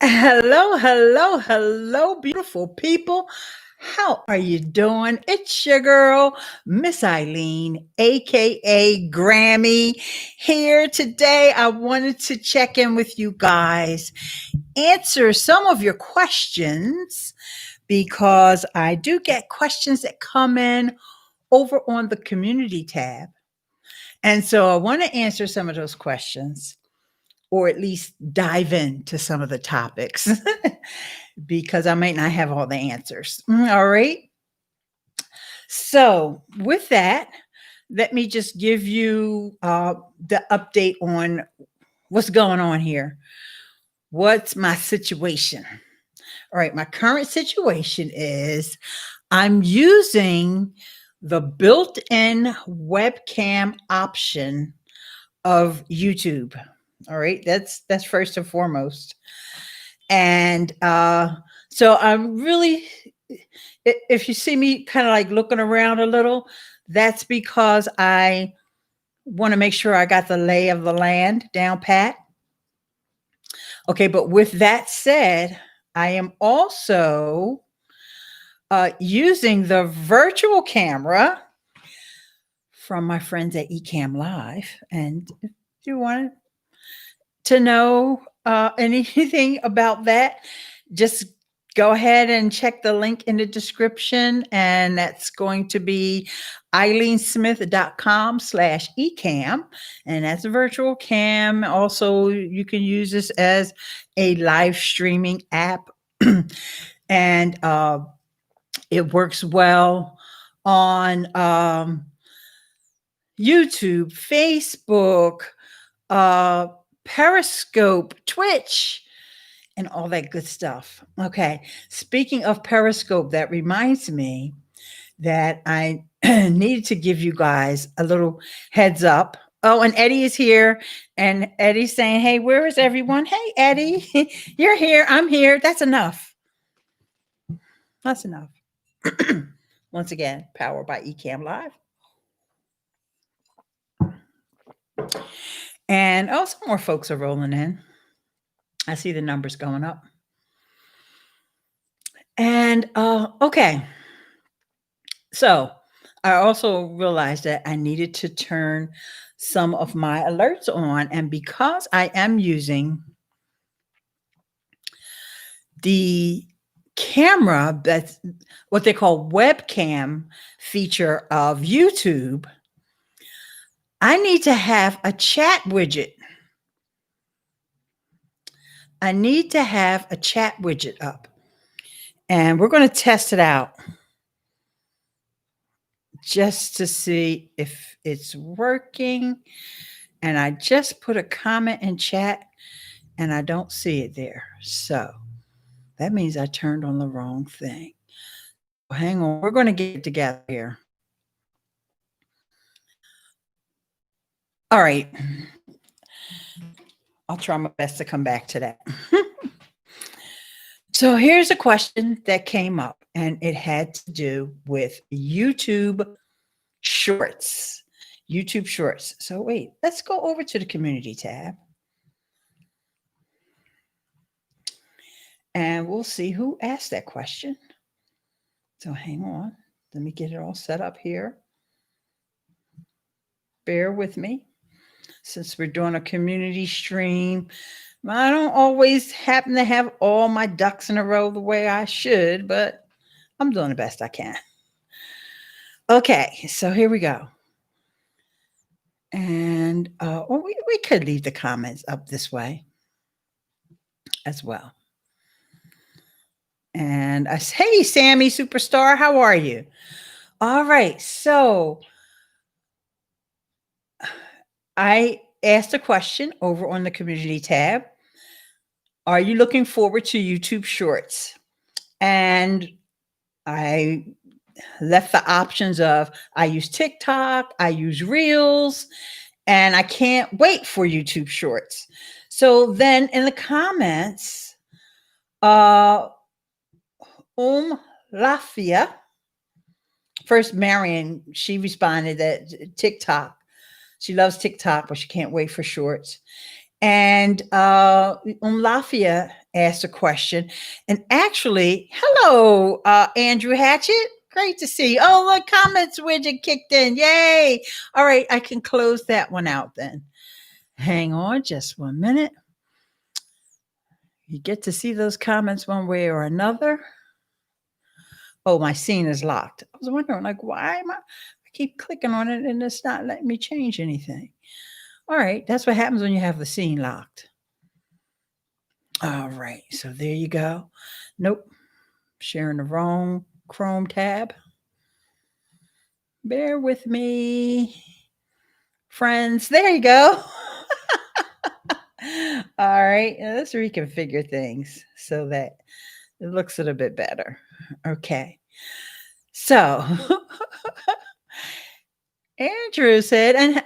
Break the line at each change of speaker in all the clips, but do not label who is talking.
Hello, hello, hello, beautiful people. How are you doing? It's your girl, Miss Ileane, aka Grammy, here today. I wanted to check in with you guys, answer some of your questions because I do get questions that come in over on the community tab. And so I want to answer some of those questions or at least dive into some of the topics because I might not have all the answers. All right. So, with that, let me just give you the update on what's going on here. What's my situation? All right. My current situation is I'm using the built in webcam option of YouTube. All right. That's first and foremost. And so I'm really, if you see me kind of like looking around a little, that's because I want to make sure I got the lay of the land down pat. Okay, but with that said, I am also using the virtual camera from my friends at Ecamm Live. And if you want to know anything about that, just go ahead and check the link in the description. And that's going to be IleaneSmith.com/eCam. And that's a virtual cam. Also, you can use this as a live streaming app. And it works well on YouTube, Facebook, uh, Periscope, Twitch, and all that good stuff. Okay. Speaking of Periscope, that reminds me that I needed to give you guys a little heads up. Oh, and Eddie is here, and Eddie's saying, "Hey, where is everyone? Hey, Eddie, you're here. I'm here. That's enough. That's enough." Once again, powered by Ecamm Live. And some more folks are rolling in. I see the numbers going up. And okay. So I also realized that I needed to turn some of my alerts on. And because I am using the camera, that's what they call webcam feature of YouTube, I need to have a chat widget. I need to have a chat widget up. And we're going to test it out just to see if it's working. And I just put a comment in chat and I don't see it there. So that means I turned on the wrong thing. Hang on. We're going to get it together here. All right. I'll try my best to come back to that. So here's a question that came up, and it had to do with YouTube Shorts. YouTube Shorts. So wait, let's go over to the community tab. And we'll see who asked that question. So hang on. Let me get it all set up here. Bear with me. Since we're doing a community stream, I don't always happen to have all my ducks in a row the way I should, but I'm doing the best I can. Okay, so here we go. And we could leave the comments up this way as well. And I say, hey, Sammy Superstar, how are you? All right, so I asked a question over on the community tab. Are you looking forward to YouTube Shorts? And I left the options of I use TikTok, I use Reels, and I can't wait for YouTube Shorts. So then in the comments, Lafia, first Marion, she responded that TikTok. She loves TikTok, but she can't wait for Shorts. And Lafayette asked a question. And actually, hello, Andrew Hatchett. Great to see you. Oh, look, comments widget kicked in. Yay. All right, I can close that one out then. Hang on just 1 minute. You get to see those comments one way or another. Oh, my scene is locked. I was wondering, like, why am I keep clicking on it and it's not letting me change anything. All right, that's what happens when you have the scene locked. All right, so there you go. Nope, sharing the wrong Chrome tab. Bear with me, friends. There you go. All right, let's reconfigure things so that it looks a little bit better. Okay, so Andrew said, and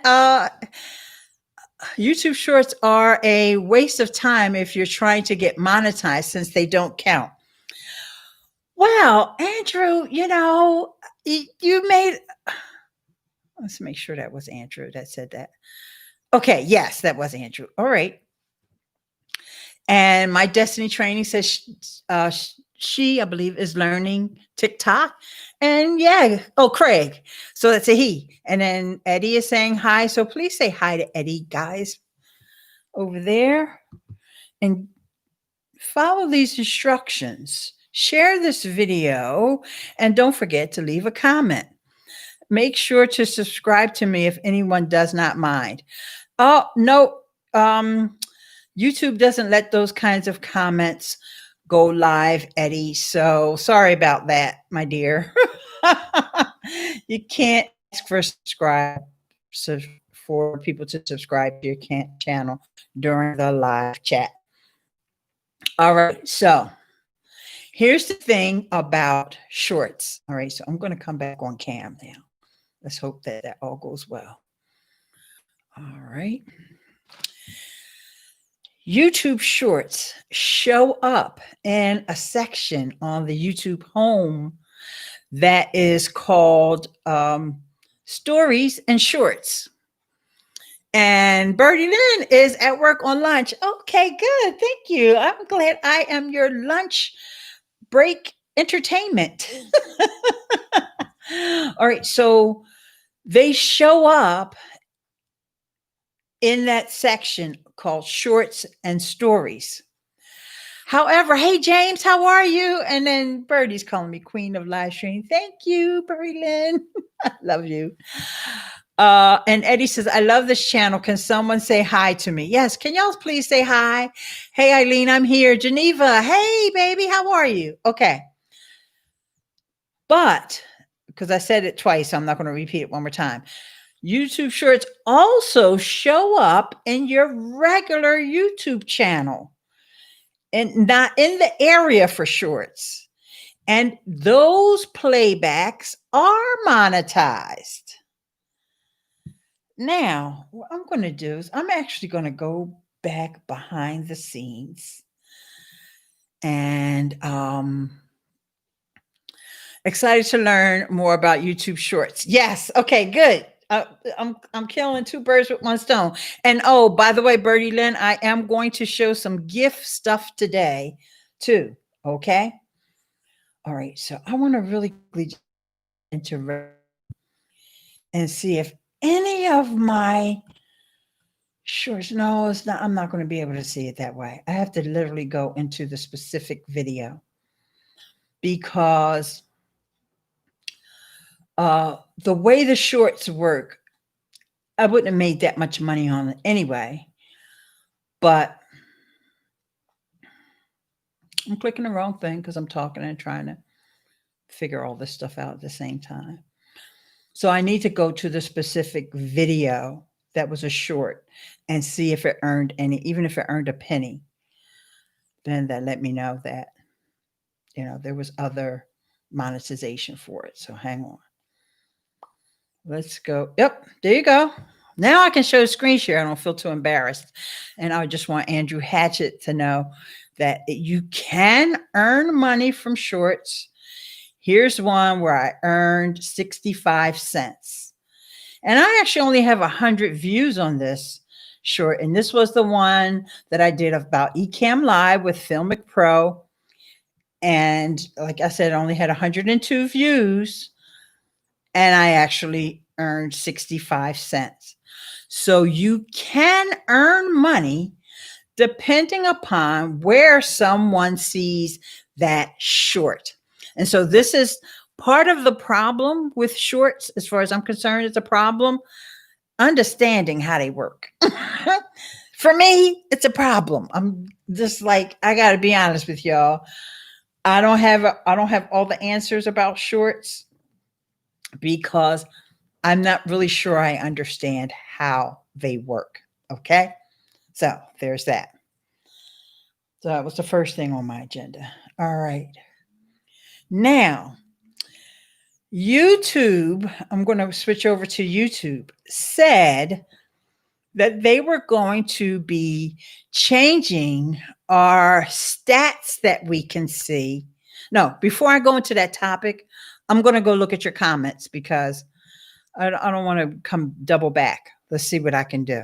YouTube Shorts are a waste of time if you're trying to get monetized since they don't count. Well, Andrew, you made. Let's make sure that was Andrew that said that. Okay, yes, that was Andrew. All right. And my Destiny training says she, I believe, is learning TikTok. And yeah, oh, Craig. So that's a he. And then Eddie is saying hi. So please say hi to Eddie, guys, over there. And follow these instructions. Share this video. And don't forget to leave a comment. Make sure to subscribe to me if anyone does not mind. Oh, no. YouTube doesn't let those kinds of comments go live, Eddie. So sorry about that, my dear. You can't ask for for people to subscribe to your channel during the live chat. All right. So here's the thing about shorts. All right. So I'm going to come back on cam now. Let's hope that that all goes well. All right. YouTube Shorts show up in a section on the YouTube home that is called Stories and Shorts. And Birdie Lynn is at work on lunch. Okay, good. Thank you. I'm glad I am your lunch break entertainment. All right. So they show up in that section called Shorts and Stories. However, hey, James, how are you? And then Birdie's calling me Queen of Live Stream. Thank you, Birdie Lynn. I love you. And Eddie says, I love this channel. Can someone say hi to me? Yes. Can y'all please say hi? Hey, Ileane, I'm here. Geneva. Hey, baby. How are you? Okay. But because I said it twice, I'm not going to repeat it one more time. YouTube Shorts also show up in your regular YouTube channel and not in the area for shorts. And those playbacks are monetized. Now, what I'm going to do is I'm actually going to go back behind the scenes and excited to learn more about YouTube Shorts. Yes. Okay, good. I'm killing two birds with one stone. And oh, by the way, Birdie Lynn, I am going to show some gift stuff today too. Okay. All right. So I want to really into and see if any of my shorts. No, it's not. I'm not going to be able to see it that way. I have to literally go into the specific video because the way the shorts work, I wouldn't have made that much money on it anyway, but I'm clicking the wrong thing because I'm talking and trying to figure all this stuff out at the same time. So I need to go to the specific video that was a short and see if it earned any, even if it earned a penny, then that let me know that, there was other monetization for it. So hang on. Let's go. Yep, there you go. Now I can show screen share. I don't feel too embarrassed. And I just want Andrew Hatchett to know that you can earn money from shorts. Here's one where I earned 65 cents. And I actually only have 100 views on this short. And this was the one that I did about Ecamm Live with Filmic Pro. And like I said, it only had 102 views. And I actually earned 65 cents. So you can earn money depending upon where someone sees that short. And so this is part of the problem with shorts, as far as I'm concerned. It's a problem understanding how they work. For me, it's a problem. I'm just like, I got to be honest with y'all. I don't have all the answers about shorts because I'm not really sure I understand how they work. Okay. So there's that. So that was the first thing on my agenda. All right. Now, YouTube, I'm going to switch over to YouTube, said that they were going to be changing our stats that we can see. No, before I go into that topic, I'm going to go look at your comments because I don't want to come double back. Let's see what I can do.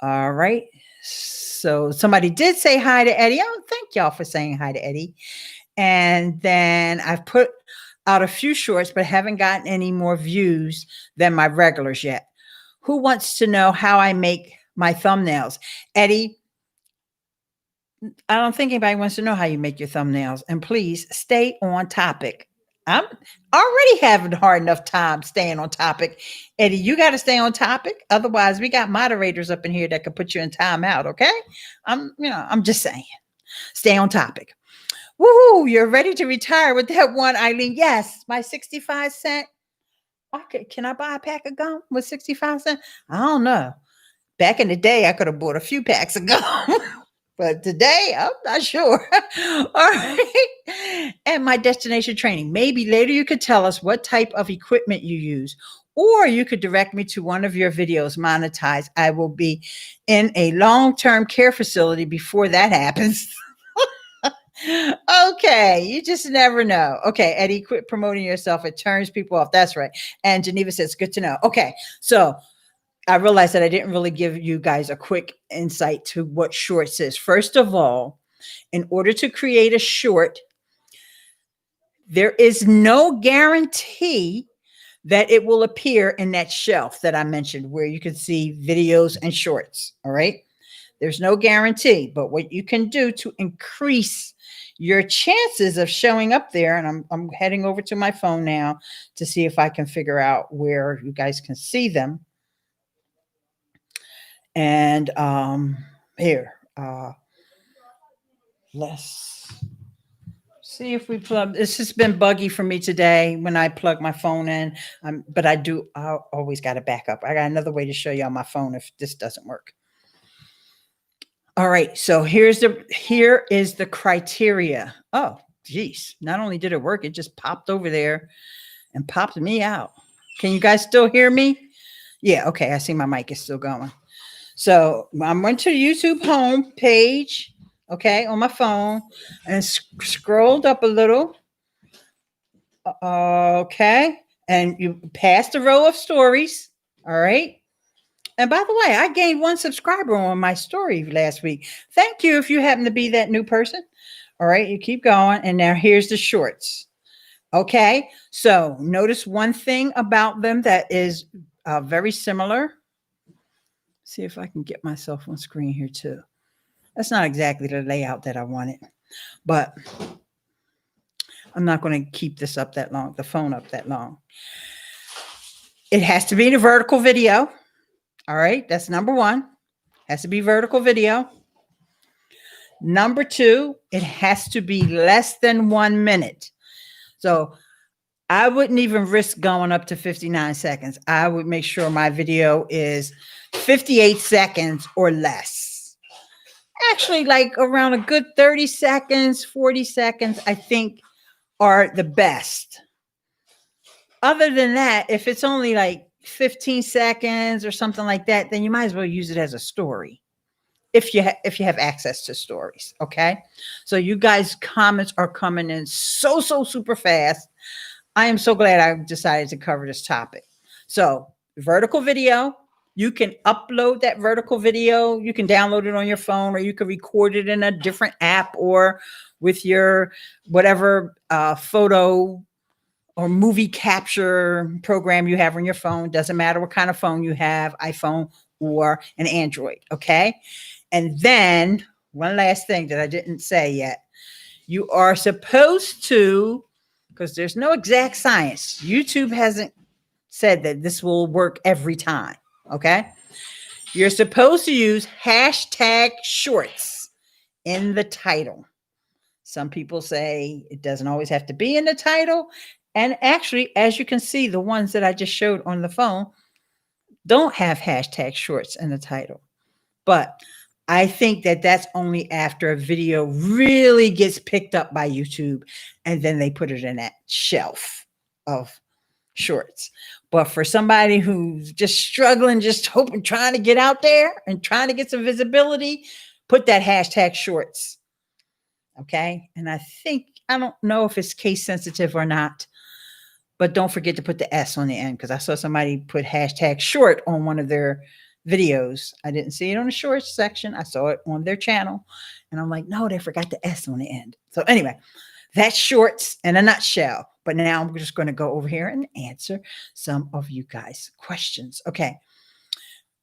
All right. So somebody did say hi to Eddie. Oh, thank y'all for saying hi to Eddie. And then I've put out a few shorts, but haven't gotten any more views than my regulars yet. Who wants to know how I make my thumbnails? Eddie, I don't think anybody wants to know how you make your thumbnails. And please stay on topic. I'm already having a hard enough time staying on topic. Eddie, you got to stay on topic. Otherwise, we got moderators up in here that could put you in timeout. Okay. I'm just saying, stay on topic. Woohoo. You're ready to retire with that one, Ileane. Yes. My 65 cent. Okay. Can I buy a pack of gum with 65 cents? I don't know. Back in the day, I could have bought a few packs of gum. But today, I'm not sure. All right. And my destination training. Maybe later you could tell us what type of equipment you use, or you could direct me to one of your videos, Monetize. I will be in a long-term care facility before that happens. Okay. You just never know. Okay. Eddie, quit promoting yourself. It turns people off. That's right. And Geneva says, good to know. Okay. So I realized that I didn't really give you guys a quick insight to what shorts is. First of all, in order to create a short, there is no guarantee that it will appear in that shelf that I mentioned where you can see videos and shorts. All right. There's no guarantee, but what you can do to increase your chances of showing up there, and I'm heading over to my phone now to see if I can figure out where you guys can see them. And here, let's see if we plug. This has been buggy for me today when I plug my phone in, but I always got a backup. I got another way to show you on my phone if this doesn't work. All right, so here is the criteria. Oh, geez, not only did it work, it just popped over there and popped me out. Can you guys still hear me? Yeah, okay, I see my mic is still going. So I went to the YouTube home page, okay, on my phone and scrolled up a little. Okay. And you passed the row of stories. All right. And by the way, I gained 1 subscriber on my story last week. Thank you if you happen to be that new person. All right. You keep going. And now here's the shorts. Okay. So notice one thing about them that is very similar. See if I can get myself on screen here too. That's not exactly the layout that I wanted, but I'm not going to keep this up that long, the phone up that long. It has to be in a vertical video. All right. That's number 1. Has to be vertical video. Number 2, it has to be less than 1 minute. So I wouldn't even risk going up to 59 seconds. I would make sure my video is 58 seconds or less. Actually, like around a good 30 seconds, 40 seconds, I think are the best. Other than that, if it's only like 15 seconds or something like that, then you might as well use it as a story. If you have access to stories. Okay. So you guys' comments are coming in so super fast. I am so glad I decided to cover this topic. So vertical video, You can upload that vertical video. You can download it on your phone, or you can record it in a different app, or with your whatever photo or movie capture program you have on your phone. Doesn't matter what kind of phone you have, iPhone or an Android. Okay. And then one last thing that I didn't say yet. You are supposed to, because there's no exact science, YouTube hasn't said that this will work every time. Okay. You're supposed to use hashtag shorts in the title. Some people say it doesn't always have to be in the title. And actually, as you can see, the ones that I just showed on the phone don't have hashtag shorts in the title. But I think that that's only after a video really gets picked up by YouTube, and then they put it in that shelf of shorts. But for somebody who's just struggling, just hoping, trying to get out there and trying to get some visibility, put that hashtag shorts. Okay. And I don't know if it's case sensitive or not, but don't forget to put the S on the end, because I saw somebody put hashtag short on one of their videos. I didn't see it on the shorts section. I saw it on their channel, and I'm like, no, they forgot the S on the end. So anyway, that's shorts in a nutshell. But now I'm just going to go over here and answer some of you guys' questions. Okay.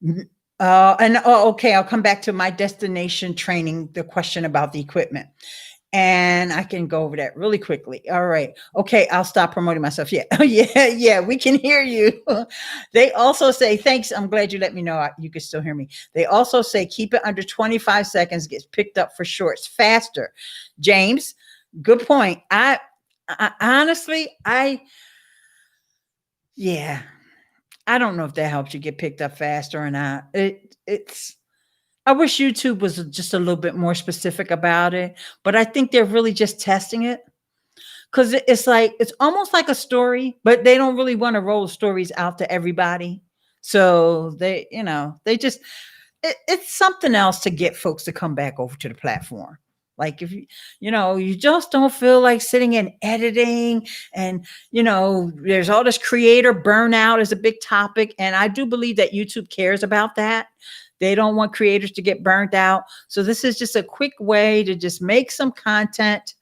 Okay, I'll come back to my destination training, the question about the equipment. And I can go over that really quickly. All right. Okay, I'll stop promoting myself. Yeah. Yeah, we can hear you. They also say, thanks. I'm glad you let me know you can still hear me. They also say, keep it under 25 seconds, gets picked up for shorts faster. James, good point. I honestly, yeah, I don't know if that helps you get picked up faster or not. I wish YouTube was just a little bit more specific about it, but I think they're really just testing it, because it's almost like a story, but they don't really want to roll stories out to everybody. So it's something else to get folks to come back over to the platform. Like if you just don't feel like sitting and editing, and there's all this creator burnout is a big topic. And I do believe that YouTube cares about that. They don't want creators to get burnt out. So this is just a quick way to just make some content,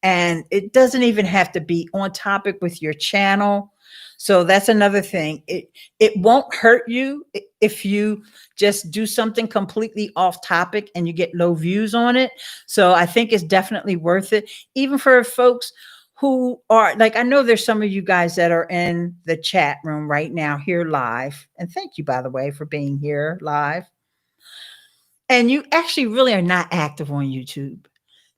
and it doesn't even have to be on topic with your channel. So that's another thing. It won't hurt you if you just do something completely off topic and you get low views on it. So I think it's definitely worth it, even for folks who are like, I know there's some of you guys that are in the chat room right now here live. And thank you, by the way, for being here live. And you actually really are not active on YouTube.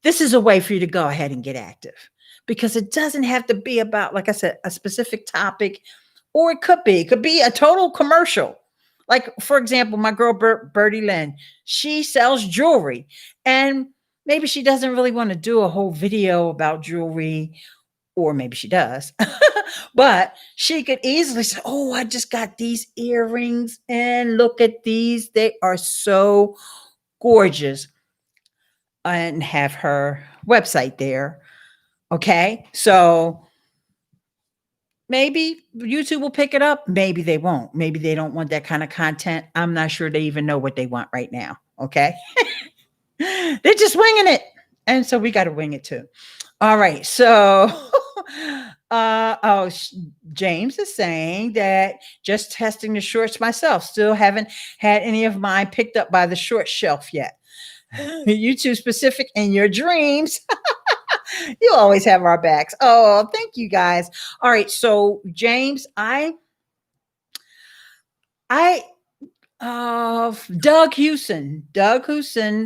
This is a way for you to go ahead and get active, because it doesn't have to be about, like I said, a specific topic, or it could be a total commercial. Like, for example, my girl, Ileane, she sells jewelry, and maybe she doesn't really want to do a whole video about jewelry, or maybe she does, but she could easily say, oh, I just got these earrings, and look at these. They are so gorgeous, and have her website there. Okay. So maybe YouTube will pick it up. Maybe they won't. Maybe they don't want that kind of content. I'm not sure they even know what they want right now. Okay. They're just winging it. And so we got to wing it too. All right. So, James is saying that just testing the shorts myself. Still haven't had any of mine picked up by the short shelf yet. YouTube specific in your dreams. You always have our backs. Oh, thank you guys. All right. So James, Doug Hewson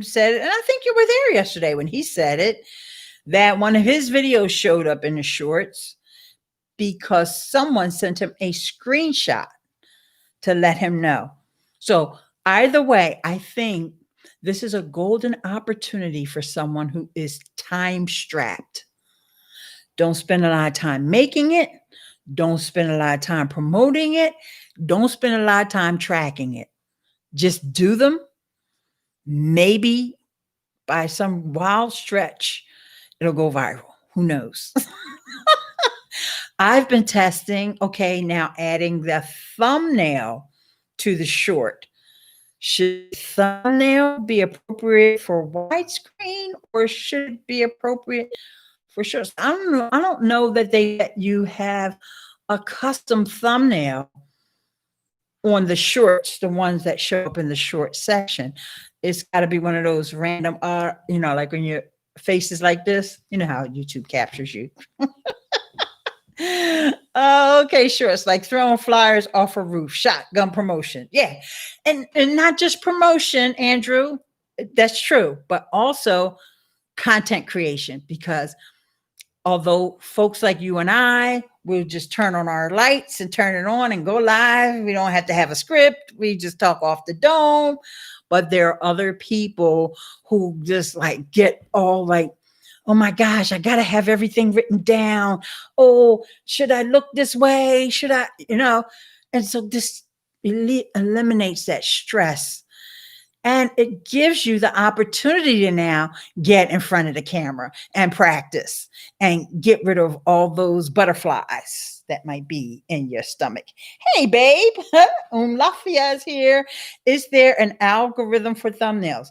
said it, and I think you were there yesterday when he said it, that one of his videos showed up in the shorts because someone sent him a screenshot to let him know. So either way, I think this is a golden opportunity for someone who is time strapped. Don't spend a lot of time making it. Don't spend a lot of time promoting it. Don't spend a lot of time tracking it. Just do them. Maybe by some wild stretch, it'll go viral. Who knows? I've been testing. Okay, now adding the thumbnail to the short? Should thumbnail be appropriate for widescreen or should it be appropriate for shorts? I don't know. I don't know that they let you have a custom thumbnail on the shorts, the ones that show up in the short section. It's got to be one of those random, like when your face is like this, you know how YouTube captures you. Oh, okay, sure. It's like throwing flyers off a roof, shotgun promotion. Yeah. And not just promotion, Andrew. That's true, but also content creation, because although folks like you and I will just turn on our lights and turn it on and go live, we don't have to have a script. We just talk off the dome. But there are other people who just like get all like, oh my gosh, I got to have everything written down. Oh, should I look this way? Should I, And so this eliminates that stress. And it gives you the opportunity to now get in front of the camera and practice and get rid of all those butterflies that might be in your stomach. Hey, babe, Lafia is here. Is there an algorithm for thumbnails?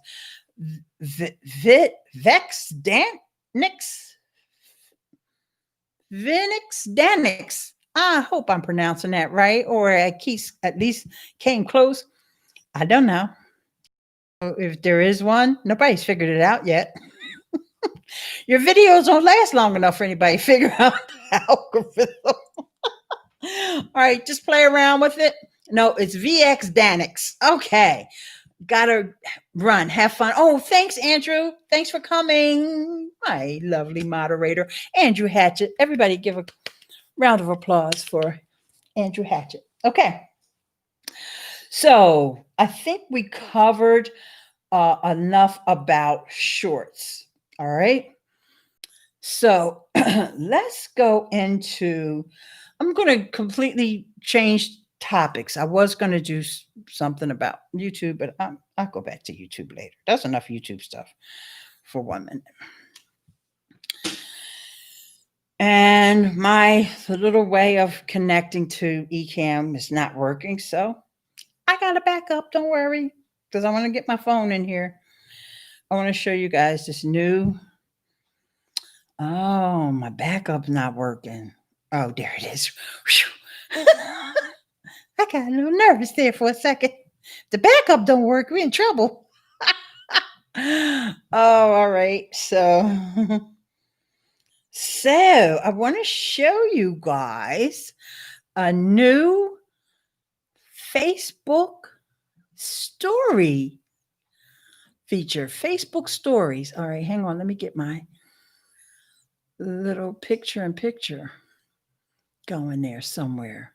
Vex Danix? Vinix Danix. I hope I'm pronouncing that right, or at least came close. I don't know. If there is one, nobody's figured it out yet. Your videos don't last long enough for anybody to figure out the algorithm. All right, just play around with it. No, it's VX Danix. Okay. Gotta run. Have fun. Oh, thanks, Andrew. Thanks for coming. My lovely moderator, Andrew Hatchett. Everybody give a round of applause for Andrew Hatchett. Okay. So I think we covered enough about shorts. All right. So let's go into, I'm going to completely change topics. I was going to do something about YouTube, but I'll go back to YouTube later. That's enough YouTube stuff for 1 minute. And my little way of connecting to Ecamm is not working. So I got to back up. Don't worry, because I want to get my phone in here. I want to show you guys this new. Oh, my backup's not working. Oh, there it is. I got a little nervous there for a second. The backup don't work. We're in trouble. Oh, all right. So I want to show you guys a new Facebook story feature. Facebook stories. All right, hang on. Let me get my little picture going there somewhere.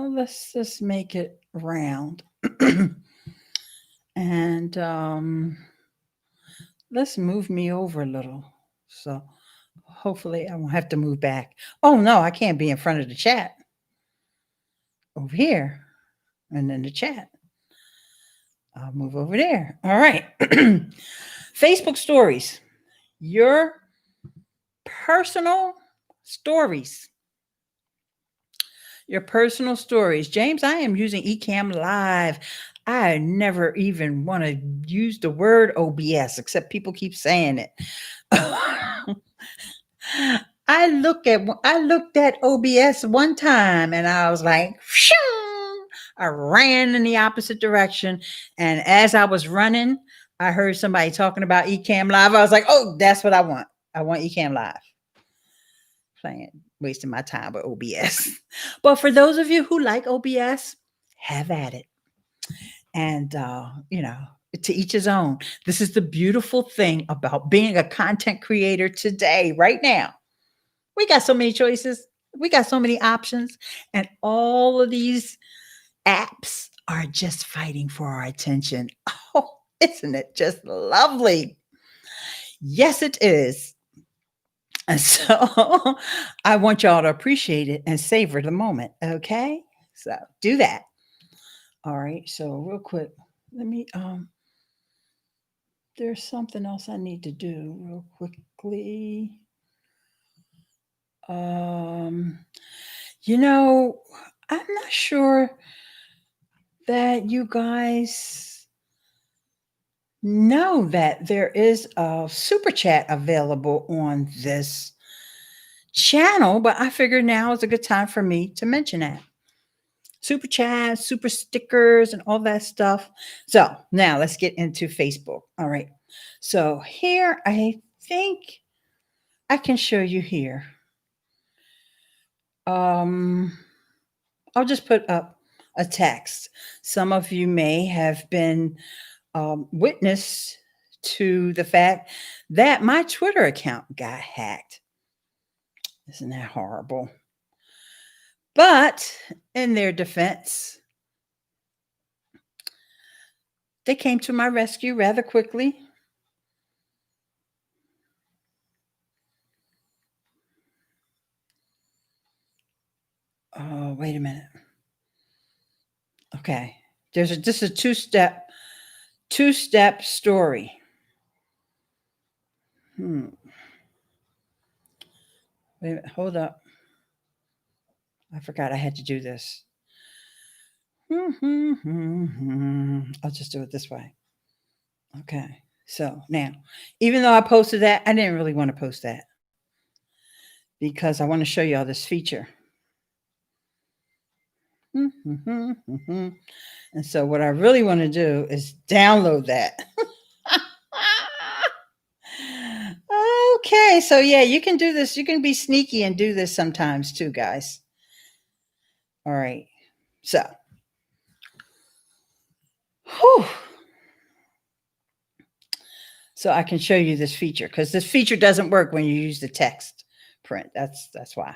Let's just make it round. And let's move me over a little. So hopefully I won't have to move back. Oh no, I can't be in front of the chat. Over here. And then the chat. I'll move over there. All right. Facebook stories. Your personal stories. Your personal stories. James, I am using Ecamm Live. I never even want to use the word OBS, except people keep saying it. I looked at OBS one time and I was like, shoo! I ran in the opposite direction. And as I was running, I heard somebody talking about Ecamm Live. I was like, oh, that's what I want. I want Ecamm Live. Wasting my time with OBS. But for those of you who like OBS, have at it. And, to each his own. This is the beautiful thing about being a content creator today, right now. We got so many choices. We got so many options. And all of these apps are just fighting for our attention. Oh, isn't it just lovely? Yes, it is. And so I want y'all to appreciate it and savor the moment. Okay. So do that. All right. So real quick, let me, there's something else I need to do real quickly. You know, I'm not sure that you guys know that there is a super chat available on this channel, but I figured now is a good time for me to mention that. Super chats, super stickers, and all that stuff. So now let's get into Facebook. All right. So here, I think I can show you here. I'll just put up a text. Some of you may have been witness to the fact that my Twitter account got hacked. Isn't that horrible? But in their defense, they came to my rescue rather quickly. Oh, wait a minute. Okay. This is a two-step story. Wait a minute, hold up. I forgot I had to do this. I'll just do it this way. Okay. So now, even though I posted that, I didn't really want to post that because I want to show you all this feature. And so what I really want to do is download that. Okay, so yeah, you can do this. You can be sneaky and do this sometimes too, guys. All right. So, whew. So I can show you this feature because this feature doesn't work when you use the text print. That's why.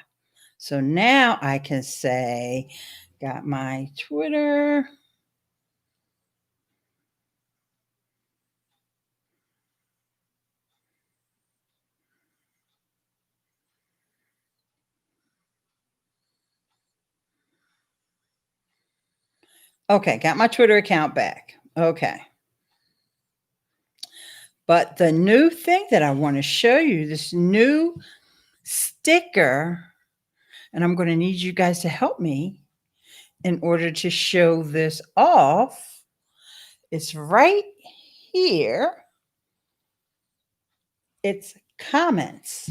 So now I can say, got my Twitter. Okay, got my Twitter account back. Okay. But the new thing that I want to show you, this new sticker, and I'm going to need you guys to help me in order to show this off. It's right here. It's comments.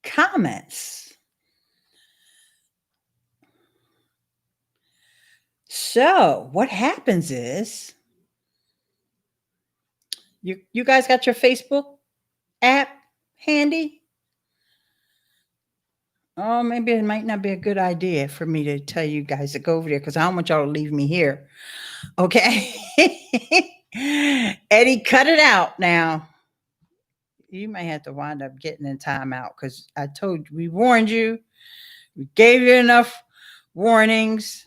Comments. So what happens is you guys got your Facebook app handy? Oh, maybe it might not be a good idea for me to tell you guys to go over there because I don't want y'all to leave me here. Okay. Eddie, cut it out now. You may have to wind up getting in timeout because I told you, we warned you. We gave you enough warnings.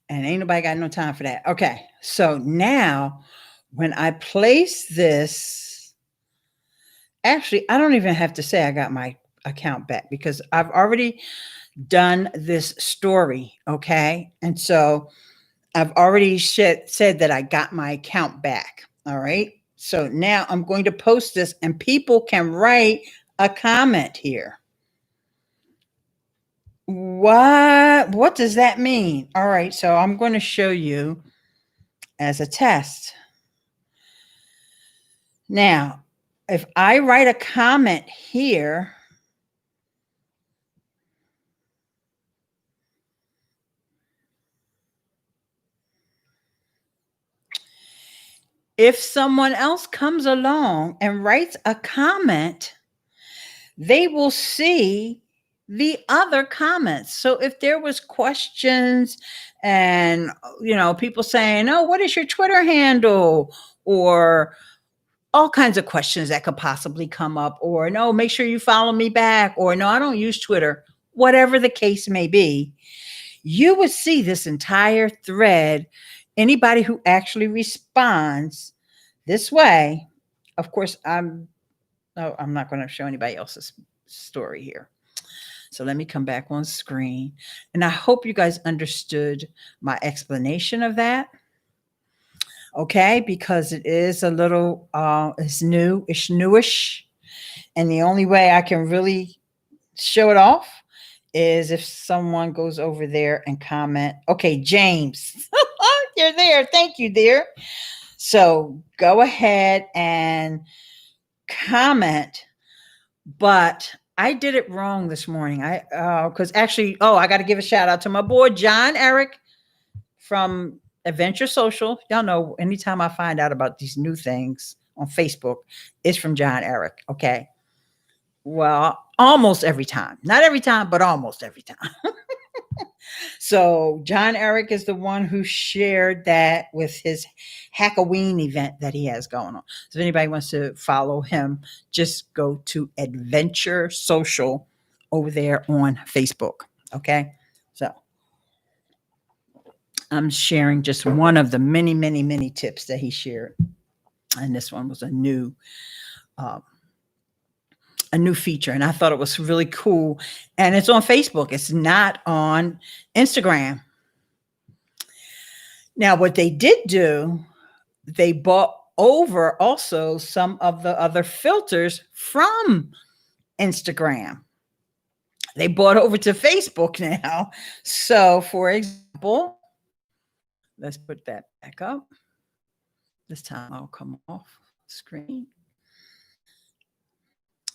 And ain't nobody got no time for that. Okay. So now when I place this, actually, I don't even have to say I got my account back because I've already done this story. Okay. And so I've already said that I got my account back. All right. So now I'm going to post this and people can write a comment here. What does that mean? All right. So I'm going to show you as a test. Now, if I write a comment here, if someone else comes along and writes a comment, they will see the other comments. So if there was questions and, people saying, oh, what is your Twitter handle? Or all kinds of questions that could possibly come up, or no, make sure you follow me back, or no, I don't use Twitter, whatever the case may be, you would see this entire thread. Anybody who actually responds this way, of course, I'm not going to show anybody else's story here. So let me come back on screen. And I hope you guys understood my explanation of that. Okay, because it is a little, it's newish. And the only way I can really show it off is if someone goes over there and comment. Okay, James, you're there. Thank you, dear. So go ahead and comment. But I did it wrong this morning. Because actually, I got to give a shout out to my boy John Eric from Adventure Social. Y'all know, anytime I find out about these new things on Facebook, it's from John Eric. Okay. Well, almost every time. Not every time, but almost every time. So John Eric is the one who shared that with his Halloween event that he has going on. So if anybody wants to follow him, just go to Adventure Social over there on Facebook. Okay. So I'm sharing just one of the many, many, many tips that he shared. And this one was a new feature, and I thought it was really cool. And it's on Facebook. It's not on Instagram. Now, what they did do, they bought over also some of the other filters from Instagram. They bought over to Facebook now. So, for example, let's put that back up. This time I'll come off screen.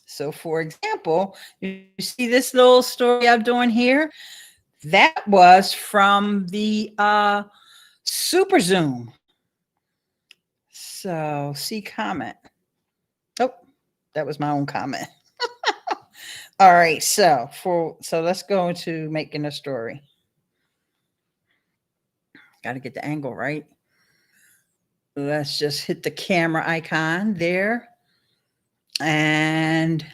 So, for example, you see this little story I'm doing here? That was from the Super Zoom. So, see comment. Oh, that was my own comment. All right, so let's go into making a story. Got to get the angle right. Let's just hit the camera icon there. And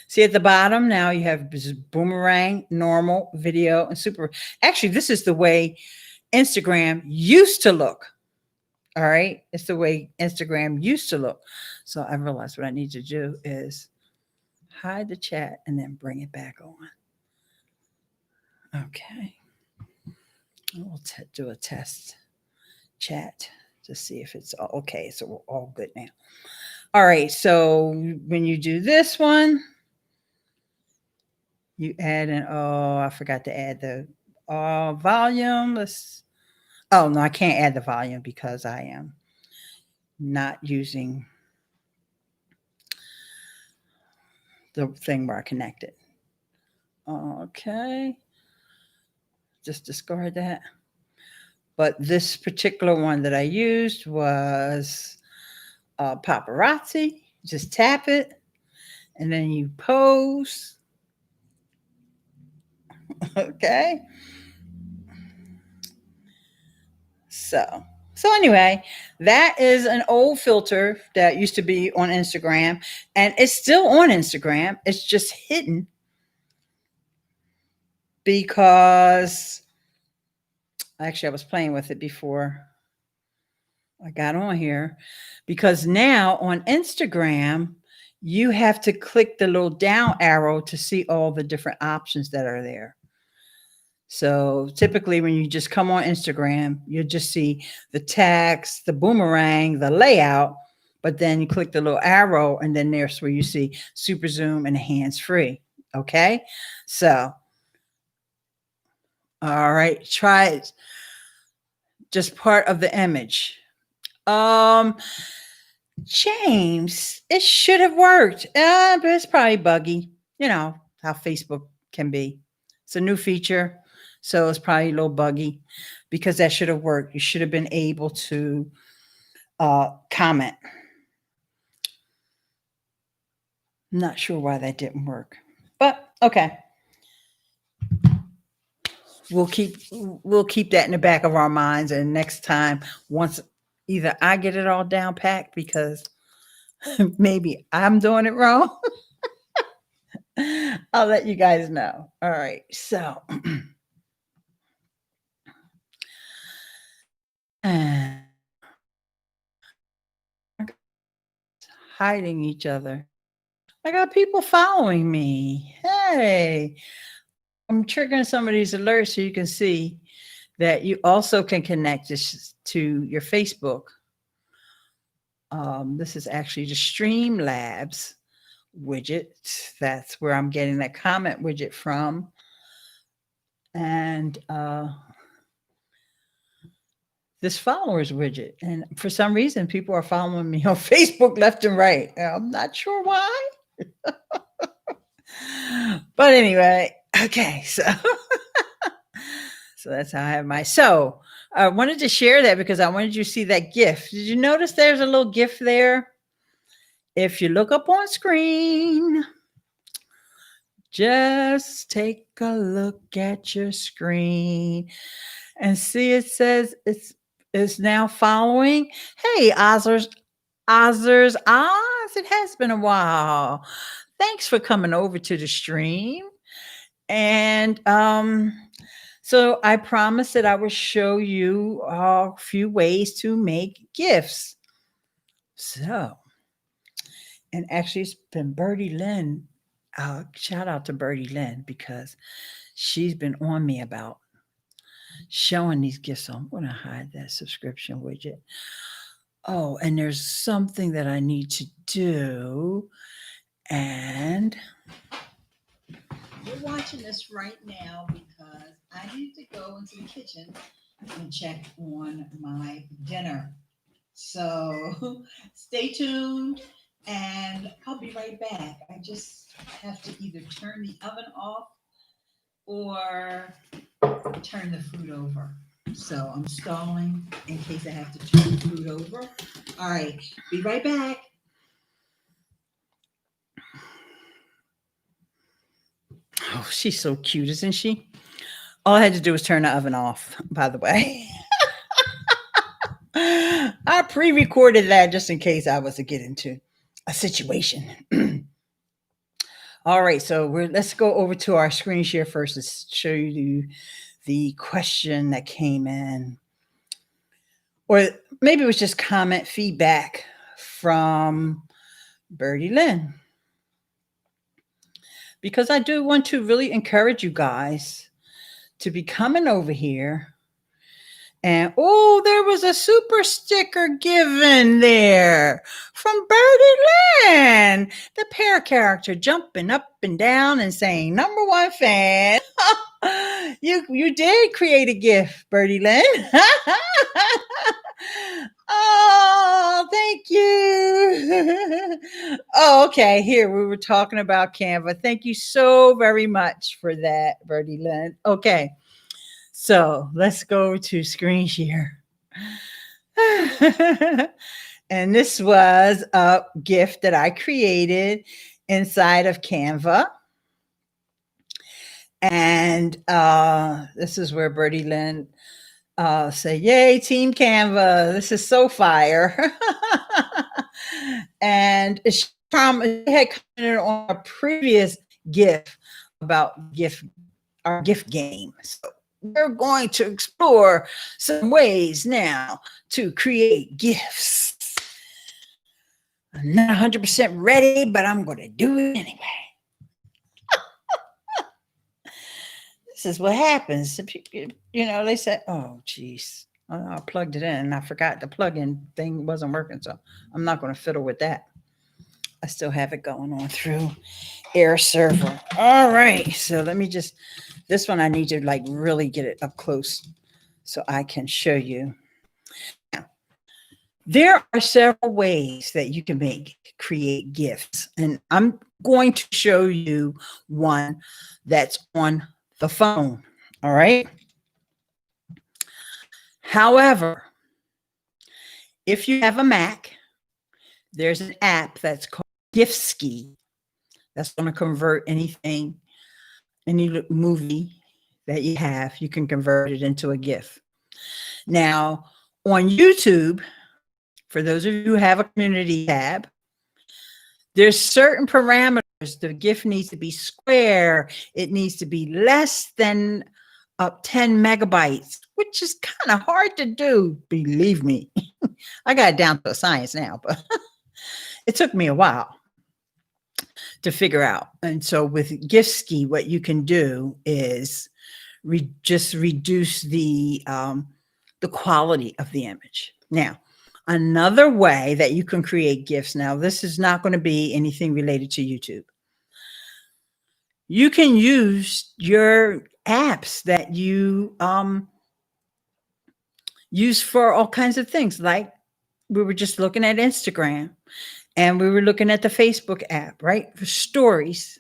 see at the bottom, now you have Boomerang, normal, video, and super. Actually, this is the way Instagram used to look. All right. It's the way Instagram used to look. So I realized what I need to do is hide the chat and then bring it back on. Okay. We'll do a test chat to see if it's all okay. So we're all good now. All right. So when you do this one, you add I forgot to add the volume. Oh, no, I can't add the volume because I am not using the thing where I connected. Okay. Just discard that. But this particular one that I used was paparazzi. Just tap it and then you pose. Okay. So anyway, that is an old filter that used to be on Instagram, and it's still on Instagram. It's just hidden because actually I was playing with it before I got on here, because now on Instagram, you have to click the little down arrow to see all the different options that are there. So typically when you just come on Instagram, you'll just see the text, the boomerang, the layout, but then you click the little arrow and then there's where you see super zoom and hands free. Okay. So, all right, try it. Just part of the image. James, it should have worked. But it's probably buggy. You know how Facebook can be. It's a new feature. So it's probably a little buggy because that should have worked. You should have been able to comment. I'm not sure why that didn't work, but okay. We'll keep that in the back of our minds. And next time, once either I get it all down packed, because maybe I'm doing it wrong, I'll let you guys know. All right. So and hiding each other. I got people following me. Hey, I'm triggering some of these alerts so you can see that you also can connect this to your Facebook. This is actually the Streamlabs widget. That's where I'm getting that comment widget from. And this followers widget. And for some reason, people are following me on Facebook left and right. I'm not sure why. But anyway, okay, so so that's how I have my. So I wanted to share that because I wanted you to see that GIF. Did you notice there's a little GIF there? If you look up on screen, just take a look at your screen and see it says it's now following. Hey, Ozers, Oz, it has been a while. Thanks for coming over to the stream. And so I promised that I would show you a few ways to make GIFs. So, and actually it's been Birdie Lynn. Shout out to Birdie Lynn because she's been on me about showing these GIFs. So I'm going to hide that subscription widget. Oh, and there's something that I need to do. And you're watching this right now because I need to go into the kitchen and check on my dinner. So stay tuned and I'll be right back. I just have to either turn the oven off or turn the food over. So I'm stalling in case I have to turn the food over. All right, be right back. Oh, she's so cute, isn't she? All I had to do was turn the oven off, by the way. I pre-recorded that just in case I was to get into a situation. All right, so let's go over to our screen share first to show you the question that came in. Or maybe it was just comment feedback from Birdie Lynn. Because I do want to really encourage you guys to be coming over here. And oh, there was a super sticker given there from Birdie Lynn, the pear character jumping up and down and saying, #1 fan. You did create a GIF, Birdie Lynn. Oh, thank you. Oh, okay. Here, we were talking about Canva. Thank you so very much for that, Birdie Lynn. Okay. So let's go to screen share. And this was a GIF that I created inside of Canva. And this is where Birdie Lynn say, yay, Team Canva. This is so fire. And she had commented on a previous GIF about our GIF game. So we're going to explore some ways now to create GIFs. I'm not 100% ready, but I'm going to do it anyway. This is what happens. You know, they said, oh, geez, I plugged it in and I forgot the plug-in thing wasn't working. So I'm not going to fiddle with that. I still have it going on through Air Server. All right. So let me just, this one I need to like really get it up close so I can show you. Now, there are several ways that you can create GIFs. And I'm going to show you one that's on the phone. All right. However, if you have a Mac, there's an app that's called Gifski that's going to convert anything, any movie that you have, you can convert it into a GIF. Now, on YouTube, for those of you who have a community tab, there's certain parameters. The GIF needs to be square. It needs to be less than 10 megabytes, which is kind of hard to do, believe me. I got it down to a science now, but it took me a while to figure out. And so with Gifski, what you can do is just reduce the quality of the image. Now, Another way that you can create GIFs. Now, this is not going to be anything related to YouTube. You can use your apps that you use for all kinds of things. Like we were just looking at Instagram and we were looking at the Facebook app, right? For stories.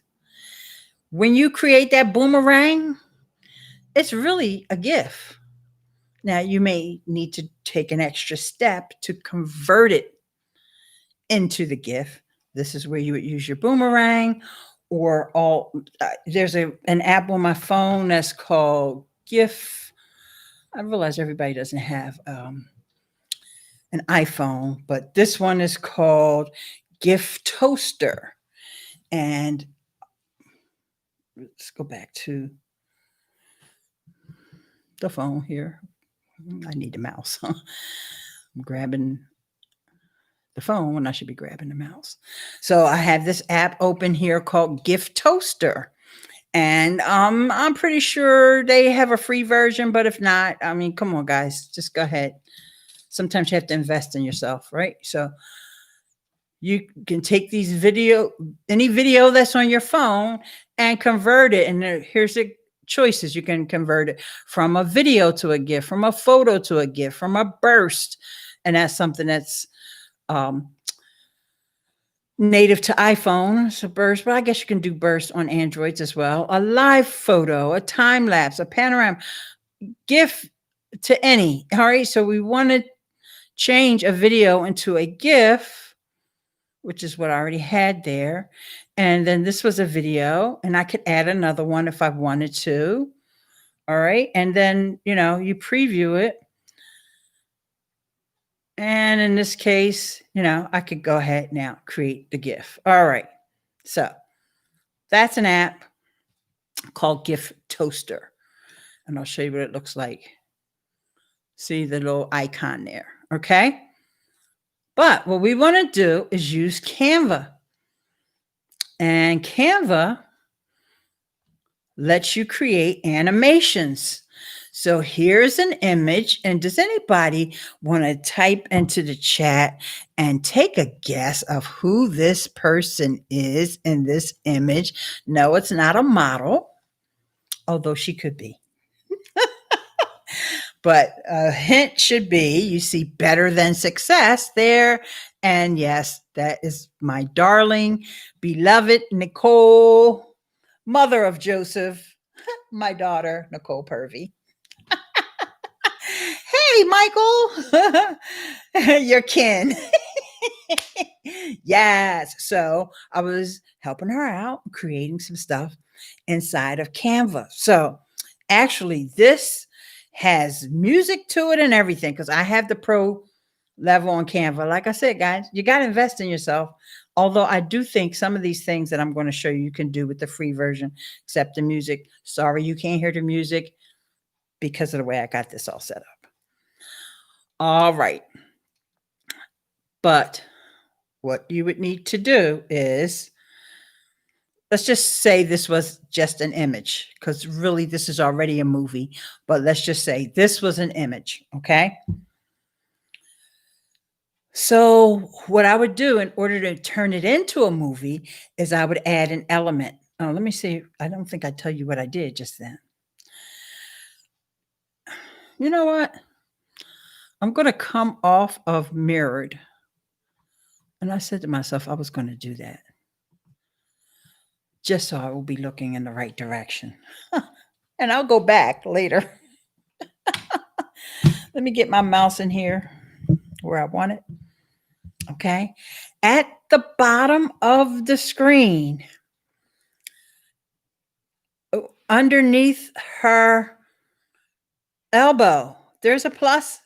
When you create that boomerang, it's really a GIF. Now, you may need to take an extra step to convert it into the GIF. This is where you would use your boomerang or there's an app on my phone that's called GIF. I realize everybody doesn't have an iPhone, but this one is called GIF Toaster. And let's go back to the phone here. I need the mouse. I'm grabbing the phone when I should be grabbing the mouse. So I have this app open here called GIF Toaster. And I'm pretty sure they have a free version, but if not, I mean, come on, guys, just go ahead. Sometimes you have to invest in yourself, right? So you can take any video that's on your phone and convert it. And here's the choices. You can convert it from a video to a GIF, from a photo to a GIF, from a burst. And that's something that's native to iPhone, so burst, but I guess you can do burst on Androids as well. A live photo, a time lapse, a panorama, GIF to any. All right, so we want to change a video into a GIF, which is what I already had there. And then this was a video, and I could add another one if I wanted to. All right, and then, you preview it. And in this case, I could go ahead now, create the GIF. All right. So that's an app called GIF Toaster. And I'll show you what it looks like. See the little icon there. Okay. But what we want to do is use Canva. And Canva lets you create animations. So here's an image. And does anybody want to type into the chat and take a guess of who this person is in this image? No, it's not a model, although she could be. But a hint should be, you see better than success there. And yes, that is my darling, beloved Nicole, mother of Joseph, my daughter, Nicole Purvey. Hey, Michael, your kin. Yes. So I was helping her out, creating some stuff inside of Canva. So actually, this has music to it and everything because I have the pro level on Canva. Like I said, guys, you got to invest in yourself. Although I do think some of these things that I'm going to show you can do with the free version, except the music. Sorry, you can't hear the music because of the way I got this all set up. All right. But what you would need to do is, let's just say this was just an image, because really this is already a movie, but let's just say this was an image, okay? So what I would do in order to turn it into a movie is I would add an element. Oh, let me see. I don't think I tell you what I did just then. You know what? I'm going to come off of mirrored. And I said to myself, I was going to do that, just so I will be looking in the right direction. And I'll go back later. Let me get my mouse in here where I want it. Okay. At the bottom of the screen, underneath her elbow, there's a plus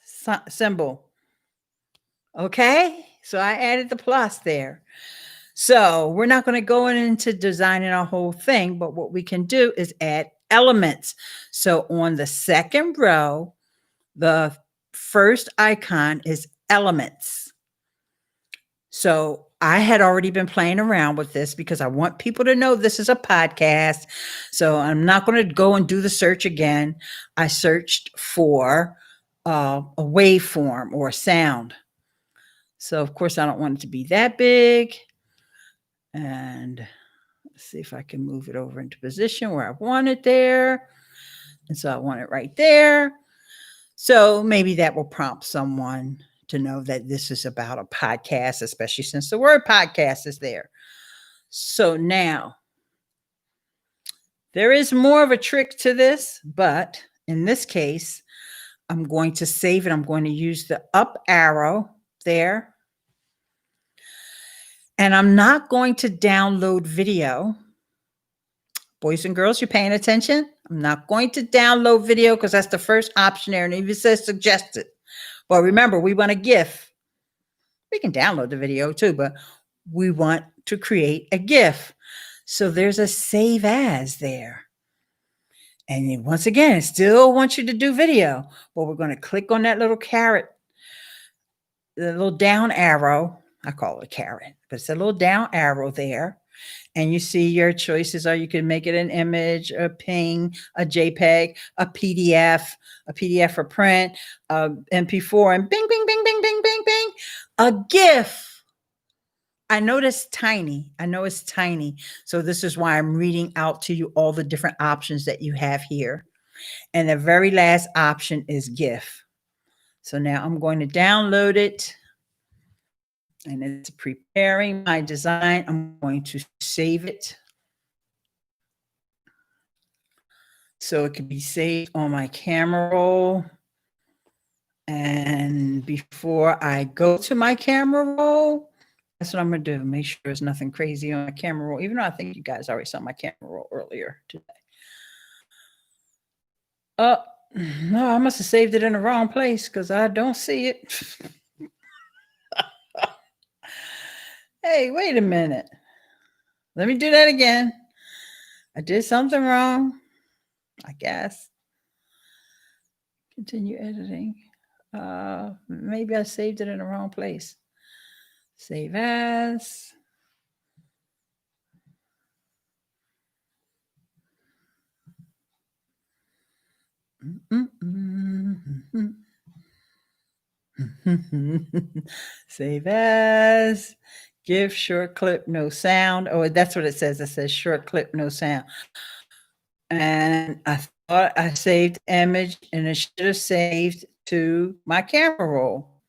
symbol. Okay. So I added the plus there. So we're not going to go into designing a whole thing, but what we can do is add elements. So on the second row, the first icon is elements. So I had already been playing around with this because I want people to know this is a podcast. So I'm not going to go and do the search again. I searched for a waveform or a sound. So of course I don't want it to be that big. And let's see if I can move it over into position where I want it there. And so I want it right there. So maybe that will prompt someone to know that this is about a podcast, especially since the word podcast is there. So now there is more of a trick to this, but in this case, I'm going to save it. I'm going to use the up arrow there. And I'm not going to download video. Boys and girls, you're paying attention? I'm not going to download video because that's the first option there. And it even says suggested. But remember, we want a GIF. We can download the video too, but we want to create a GIF. So there's a save as there. And once again, it still wants you to do video. But we're going to click on that little caret, the little down arrow. I call it a caret, but it's a little down arrow there. And you see your choices are you can make it an image, a ping, a JPEG, a PDF for print, MP4, and bing, bing, bing, bing, bing, bing, bing, a GIF. I know that's tiny. I know it's tiny. So this is why I'm reading out to you all the different options that you have here. And the very last option is GIF. So now I'm going to download it. And it's preparing my design. I'm going to save it. So it can be saved on my camera roll. And before I go to my camera roll, that's what I'm going to do. Make sure there's nothing crazy on my camera roll, even though I think you guys already saw my camera roll earlier today. Oh, no, I must have saved it in the wrong place because I don't see it. Hey, wait a minute. Let me do that again. I did something wrong, I guess. Continue editing. Maybe I saved it in the wrong place. Save as. Save as. GIF short clip, no sound. Oh, that's what it says. It says short clip, no sound. And I thought I saved image and it should have saved to my camera roll.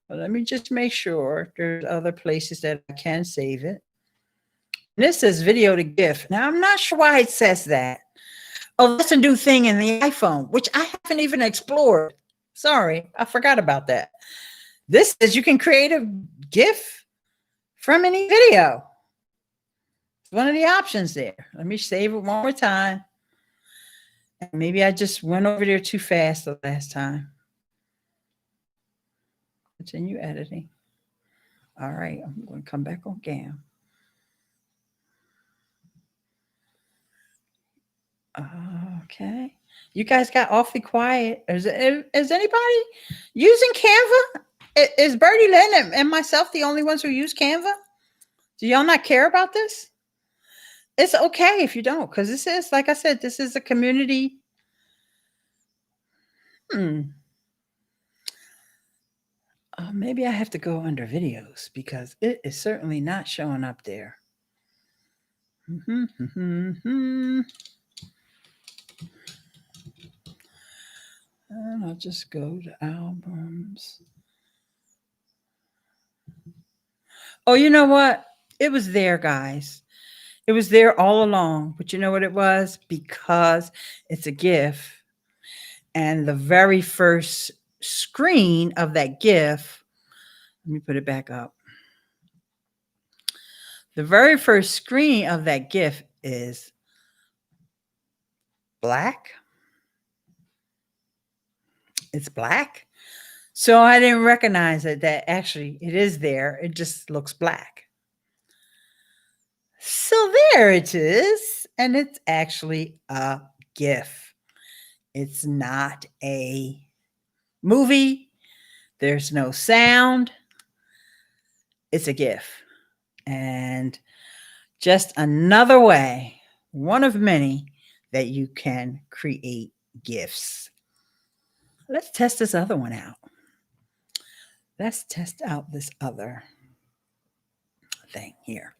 But let me just make sure there's other places that I can save it. And this says video to GIF. Now, I'm not sure why it says that. Oh, that's a new thing in the iPhone, which I haven't even explored. Sorry, I forgot about that. This says you can create a GIF from any video. It's one of the options there. Let me save it one more time. And maybe I just went over there too fast the last time. Continue editing. All right, I'm going to come back on Cam. Okay. You guys got awfully quiet. Is anybody using Canva? Is Birdie Lynn and myself the only ones who use Canva? Do y'all not care about this? It's okay if you don't, because this is, like I said, this is a community. Maybe I have to go under videos because it is certainly not showing up there. And I'll just go to albums. Oh, you know what? It was there, guys. It was there all along. But you know what it was? Because it's a GIF. And the very first screen of that GIF, let me put it back up. The very first screen of that GIF is black. It's black. So I didn't recognize it, that actually it is there. It just looks black. So there it is. And it's actually a GIF. It's not a movie. There's no sound. It's a GIF. And just another way, one of many, that you can create GIFs. Let's test this other one out. Let's test out this other thing here.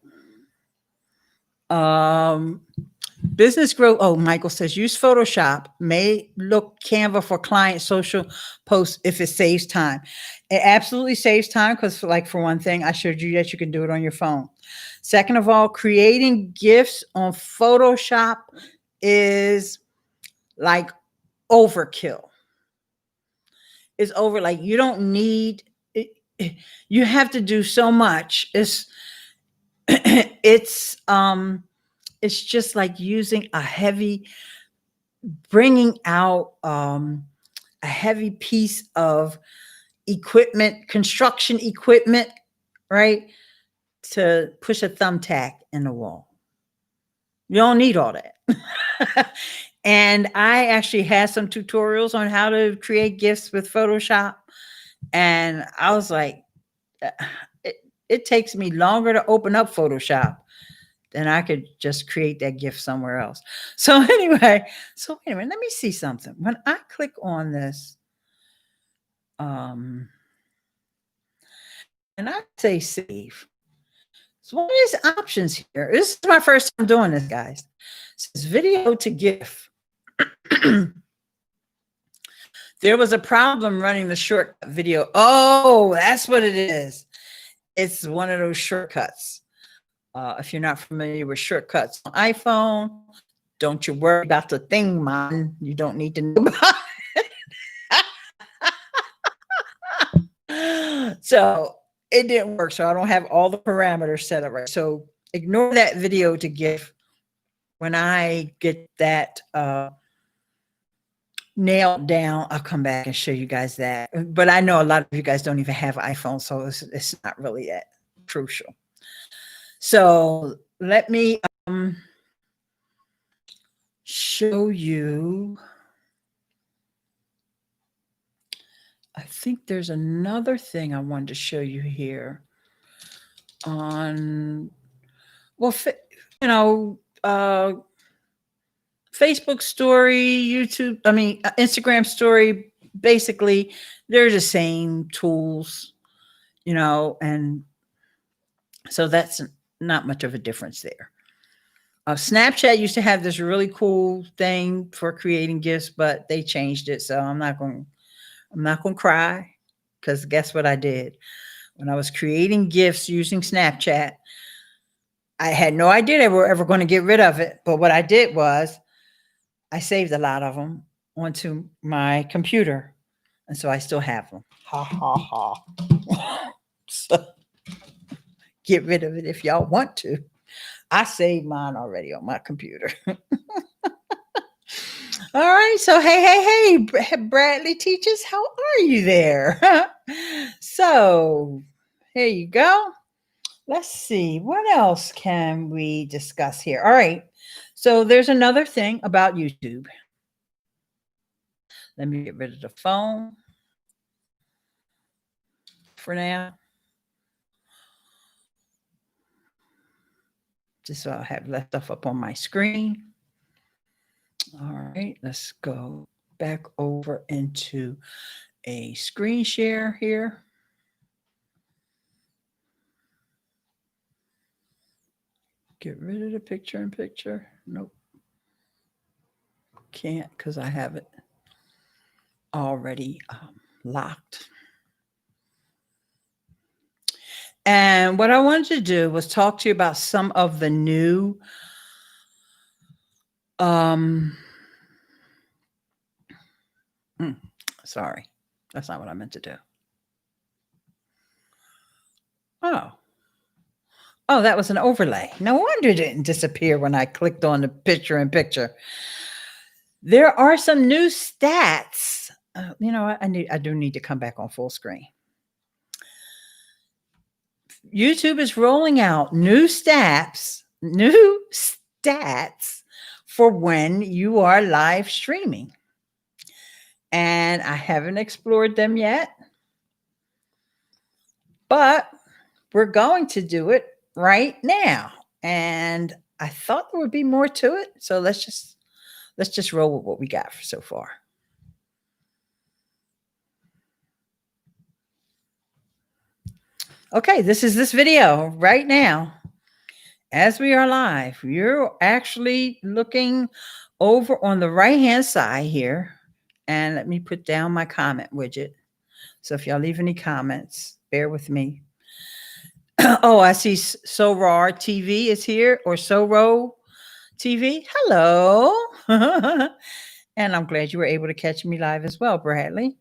Business growth. Oh, Michael says use Photoshop. May look Canva for client social posts if it saves time. It absolutely saves time because, like, for one thing, I showed you that you can do it on your phone. Second of all, creating gifts on Photoshop is like overkill. It's over. Like, you don't need it. You have to do so much. It's it's just like using a heavy, bringing out a heavy piece of equipment, construction equipment, right? To push a thumbtack in the wall. You don't need all that. And I actually had some tutorials on how to create gifts with Photoshop. And I was like, uh, it, it takes me longer to open up Photoshop than I could just create that gift somewhere else. So anyway, let me see something. When I click on this, um, and I say save. So one of these options here, this is my first time doing this, guys. It says video to GIF. There was a problem running the shortcut video. Oh, that's what it is. It's one of those shortcuts. If you're not familiar with shortcuts on iPhone, don't you worry about the thing, man. You don't need to know about it. So it didn't work. So I don't have all the parameters set up right. So ignore that video to GIF. When I get that nailed down, I'll come back and show you guys that. But I know a lot of you guys don't even have iPhone, so it's not really that crucial. So let me show you. I think there's another thing I wanted to show you here on, well, Facebook story, YouTube, Instagram story. Basically, they're the same tools, and so that's not much of a difference there. Snapchat used to have this really cool thing for creating gifts, but they changed it. So I'm not going to cry, because guess what I did? When I was creating gifts using Snapchat, I had no idea they were ever going to get rid of it. But what I did was I saved a lot of them onto my computer. And so I still have them. Ha, ha, ha. So get rid of it if y'all want to. I saved mine already on my computer. All right. So, hey, Bradley Teaches, how are you there? So, here you go. Let's see. What else can we discuss here? All right. So, there's another thing about YouTube. Let me get rid of the phone for now. Just so I'll have left stuff up on my screen. All right, let's go back over into a screen share here. Get rid of the picture in picture. Nope. Can't, because I have it already locked. And what I wanted to do was talk to you about some of the new sorry, that's not what I meant to do. Oh, that was an overlay. No wonder it didn't disappear when I clicked on the picture in picture. There are some new stats. I do need to come back on full screen. YouTube is rolling out new stats for when you are live streaming. And I haven't explored them yet, but we're going to do it right now. And I thought there would be more to it. So let's just roll with what we got so far. Okay, this is this video right now. As we are live, you're actually looking over on the right-hand side here. And let me put down my comment widget. So if y'all leave any comments, bear with me. Oh, I see So Raw TV is here, or So Ro TV. Hello. And I'm glad you were able to catch me live as well, Bradley.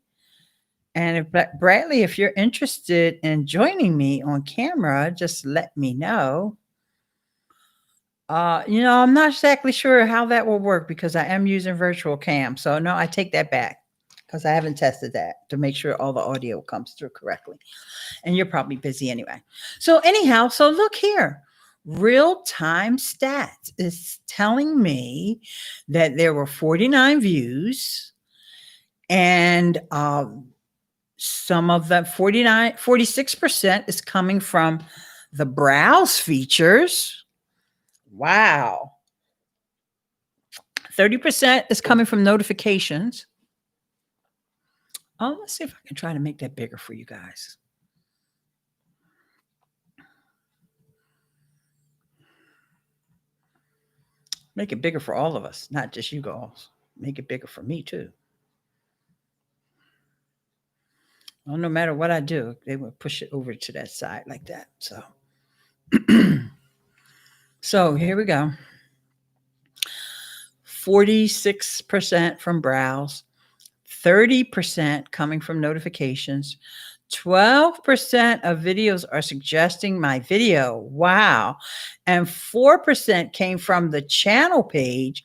And if Bradley, if you're interested in joining me on camera, just let me know. I'm not exactly sure how that will work because I am using virtual cam. So no, I take that back because I haven't tested that to make sure all the audio comes through correctly. And you're probably busy anyway. So anyhow, so look here. Real-time stats is telling me that there were 49 views, and some of that 46% is coming from the browse features. Wow. 30% is coming from notifications. Oh, let's see if I can try to make that bigger for you guys. Make it bigger for all of us, not just you girls. Make it bigger for me too. Well, no matter what I do, they will push it over to that side like that. So, so here we go. 46% from browse, 30% coming from notifications, 12% of videos are suggesting my video. Wow. And 4% came from the channel page,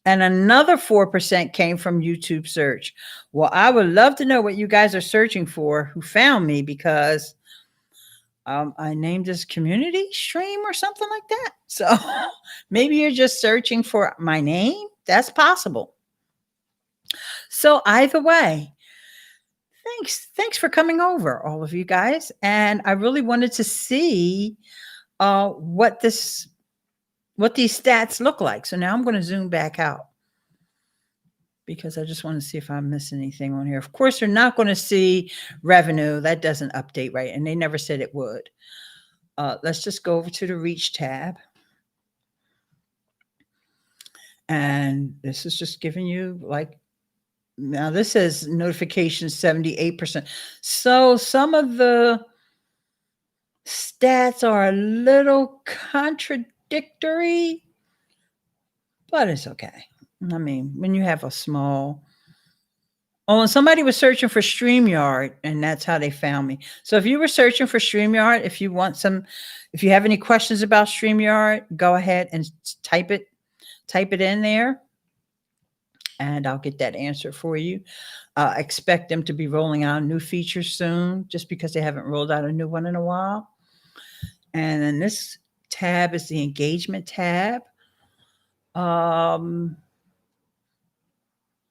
and another 4% came from YouTube search. Well, I would love to know what you guys are searching for who found me, because I named this community stream or something like that. So maybe you're just searching for my name. That's possible. So either way, thanks for coming over, all of you guys. And I really wanted to see what these stats look like. So now I'm going to zoom back out because I just want to see if I miss anything on here. Of course, you're not going to see revenue. That doesn't update, right? And they never said it would. Let's just go over to the reach tab. And this is just giving you like, now this says notifications 78%. So some of the stats are a little contradictory, but it's okay. I mean, when you have a small, and somebody was searching for StreamYard, and that's how they found me. So if you were searching for StreamYard, if you have any questions about StreamYard, go ahead and type it in there, and I'll get that answer for you. Expect them to be rolling out new features soon, just because they haven't rolled out a new one in a while. And then this tab is the engagement tab. Have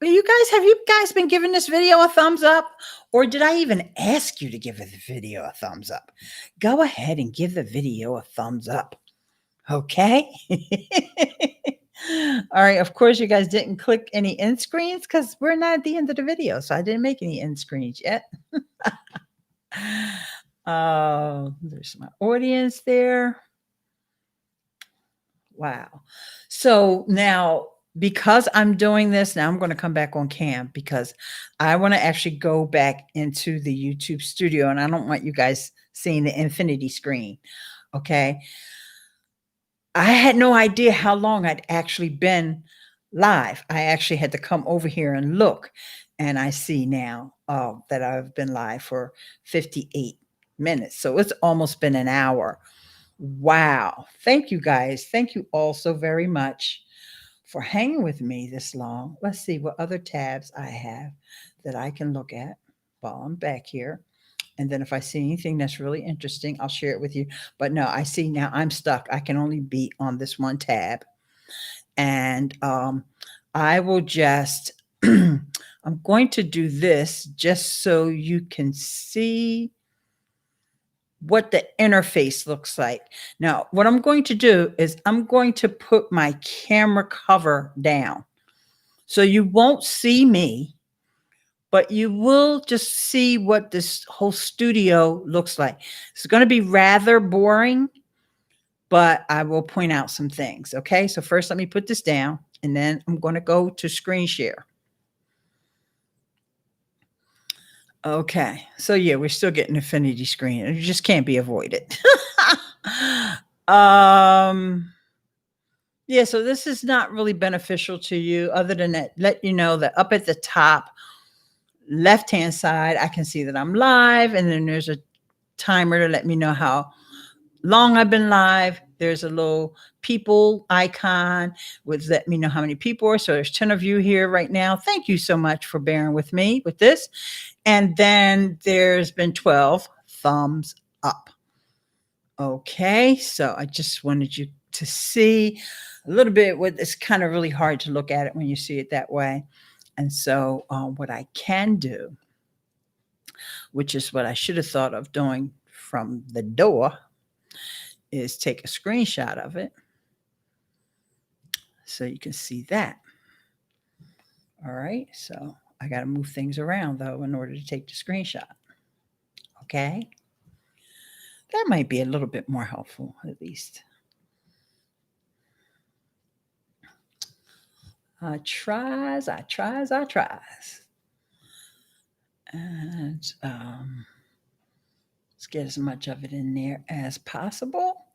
you guys been giving this video a thumbs up? Or did I even ask you to give the video a thumbs up? Go ahead and give the video a thumbs up. Okay? All right. Of course, you guys didn't click any end screens because we're not at the end of the video. So I didn't make any end screens yet. There's my audience there. Wow. So now, because I'm doing this, now I'm going to come back on cam because I want to actually go back into the YouTube studio, and I don't want you guys seeing the infinity screen. Okay. I had no idea how long I'd actually been live. I actually had to come over here and look, and I see now that I've been live for 58 minutes. So it's almost been an hour. Wow. Thank you guys. Thank you all so very much for hanging with me this long. Let's see what other tabs I have that I can look at while I'm back here. And then if I see anything that's really interesting, I'll share it with you. But no, I see now I'm stuck. I can only be on this one tab. And I will just, I'm going to do this just so you can see what the interface looks like. Now, what I'm going to do is I'm going to put my camera cover down. So you won't see me, but you will just see what this whole studio looks like. It's going to be rather boring, but I will point out some things. Okay. So first, let me put this down and then I'm going to go to screen share. Okay. So yeah, we're still getting infinity screen. It just can't be avoided. um, yeah, so this is not really beneficial to you other than that let you know that up at the top left-hand side, I can see that I'm live, and then there's a timer to let me know how long I've been live. There's a little people icon with let me know how many people are. So there's 10 of you here right now. Thank you so much for bearing with me with this. And then there's been 12 thumbs up. Okay, so I just wanted you to see a little bit what it's kind of really hard to look at it when you see it that way. And so what I can do, which is what I should have thought of doing from the door, is take a screenshot of it so you can see that. All right, so I got to move things around though in order to take the screenshot. Okay, that might be a little bit more helpful at least. I tries. And let's get as much of it in there as possible.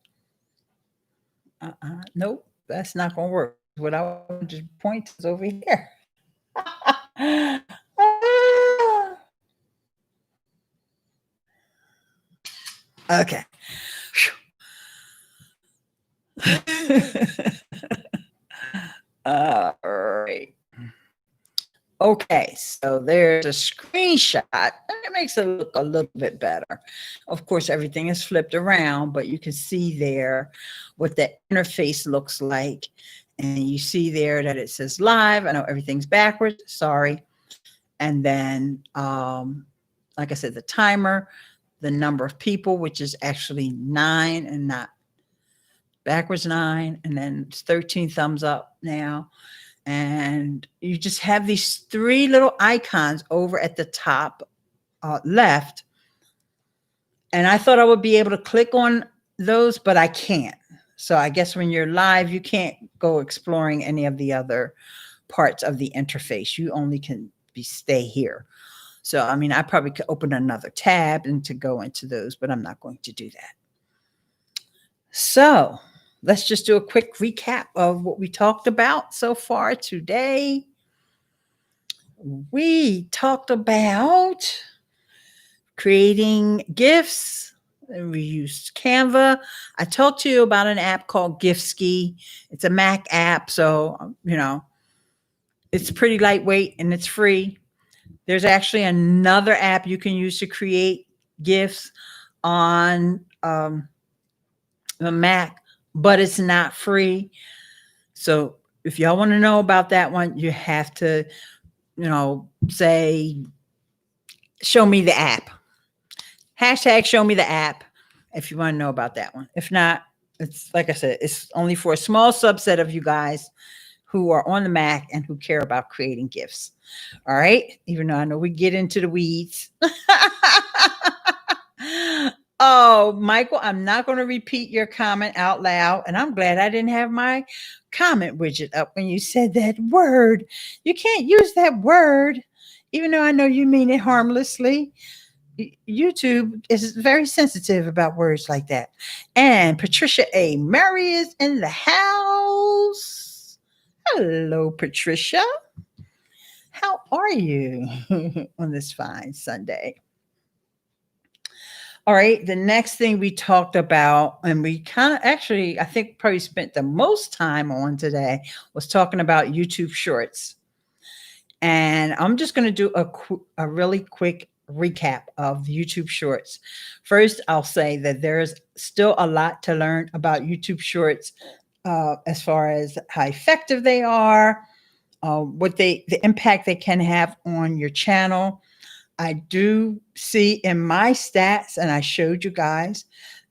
Nope, that's not going to work. What I want to point is over here. Okay. All right. Okay, so there's a screenshot. It makes it look a little bit better. Of course, everything is flipped around, but you can see there what the interface looks like. And you see there that it says live. I know everything's backwards. Sorry. And then, like I said, the timer, the number of people, which is actually 9 and not backwards 9. And then it's 13 thumbs up now. And you just have these 3 little icons over at the top left. And I thought I would be able to click on those, but I can't. So I guess when you're live, you can't go exploring any of the other parts of the interface. You only can stay here. So, I mean, I probably could open another tab and to go into those, but I'm not going to do that. So let's just do a quick recap of what we talked about so far today. We talked about creating gifts. We used Canva. I talked to you about an app called Gifski. It's a Mac app, so, you know, it's pretty lightweight and it's free. There's actually another app you can use to create gifts on the Mac, but it's not free. So if y'all want to know about that one, you have to, you know, say, show me the app. Hashtag show me the app if you want to know about that one. If not, it's like I said, it's only for a small subset of you guys who are on the Mac and who care about creating gifts. All right. Even though I know we get into the weeds. Oh, Michael, I'm not going to repeat your comment out loud. And I'm glad I didn't have my comment widget up when you said that word. You can't use that word, even though I know you mean it harmlessly. YouTube is very sensitive about words like that. And Patricia A. Murray is in the house. Hello, Patricia. How are you on this fine Sunday? All right. The next thing we talked about, and we kind of actually, I think probably spent the most time on today, was talking about YouTube Shorts. And I'm just going to do a really quick recap of YouTube Shorts. First, I'll say that there's still a lot to learn about YouTube Shorts as far as how effective they are, the impact they can have on your channel. I do see in my stats, and I showed you guys,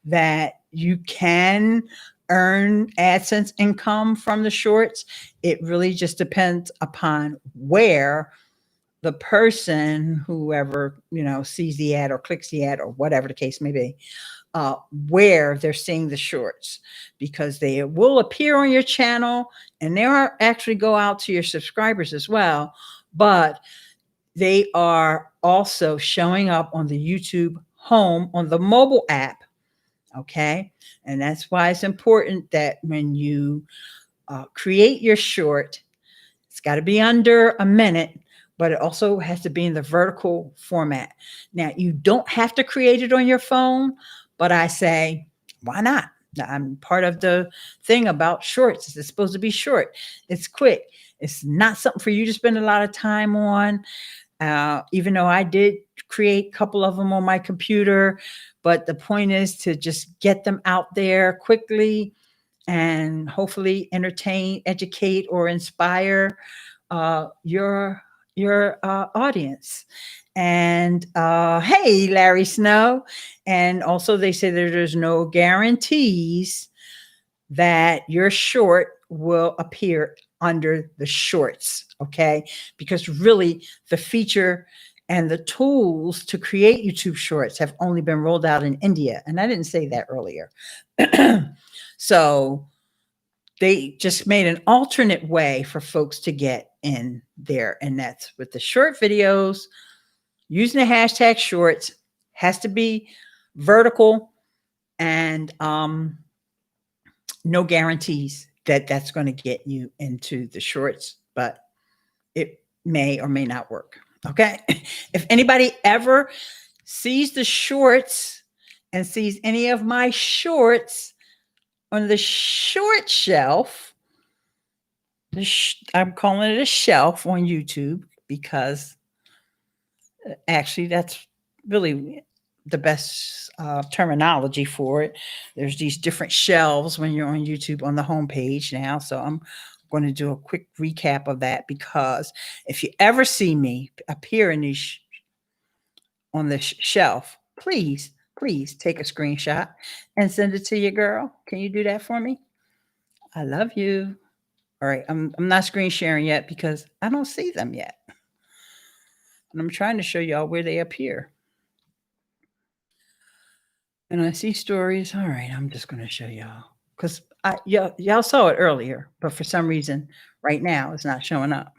that you can earn AdSense income from the shorts. It really just depends upon where the person, whoever, sees the ad or clicks the ad or whatever the case may be, where they're seeing the shorts, because they will appear on your channel and they are actually go out to your subscribers as well. But they are also showing up on the YouTube home on the mobile app. Okay. And that's why it's important that when you create your short, it's got to be under a minute, but it also has to be in the vertical format. Now, you don't have to create it on your phone, but I say, why not? I'm part of the thing about shorts. It's supposed to be short. It's quick. It's not something for you to spend a lot of time on. Even though I did create a couple of them on my computer, but the point is to just get them out there quickly and hopefully entertain, educate, or inspire your audience. And hey, Larry Snow. And also, they say that there's no guarantees that your short will appear under the shorts. Okay, because really the feature and the tools to create YouTube shorts have only been rolled out in India. And I didn't say that earlier. So they just made an alternate way for folks to get in there. And that's with the short videos using the hashtag shorts. Has to be vertical, and no guarantees that that's going to get you into the shorts, but it may or may not work. Okay. If anybody ever sees the shorts and sees any of my shorts on the short shelf, I'm calling it a shelf on YouTube because actually that's really the best terminology for it. There's these different shelves when you're on YouTube on the homepage now. So I'm going to do a quick recap of that, because if you ever see me appear in these on the shelf, please take a screenshot and send it to your girl. Can you do that for me? I love you. All right, I'm not screen sharing yet because I don't see them yet. And I'm trying to show y'all where they appear. And I see stories. All right, I'm just going to show y'all because y'all saw it earlier, but for some reason right now it's not showing up.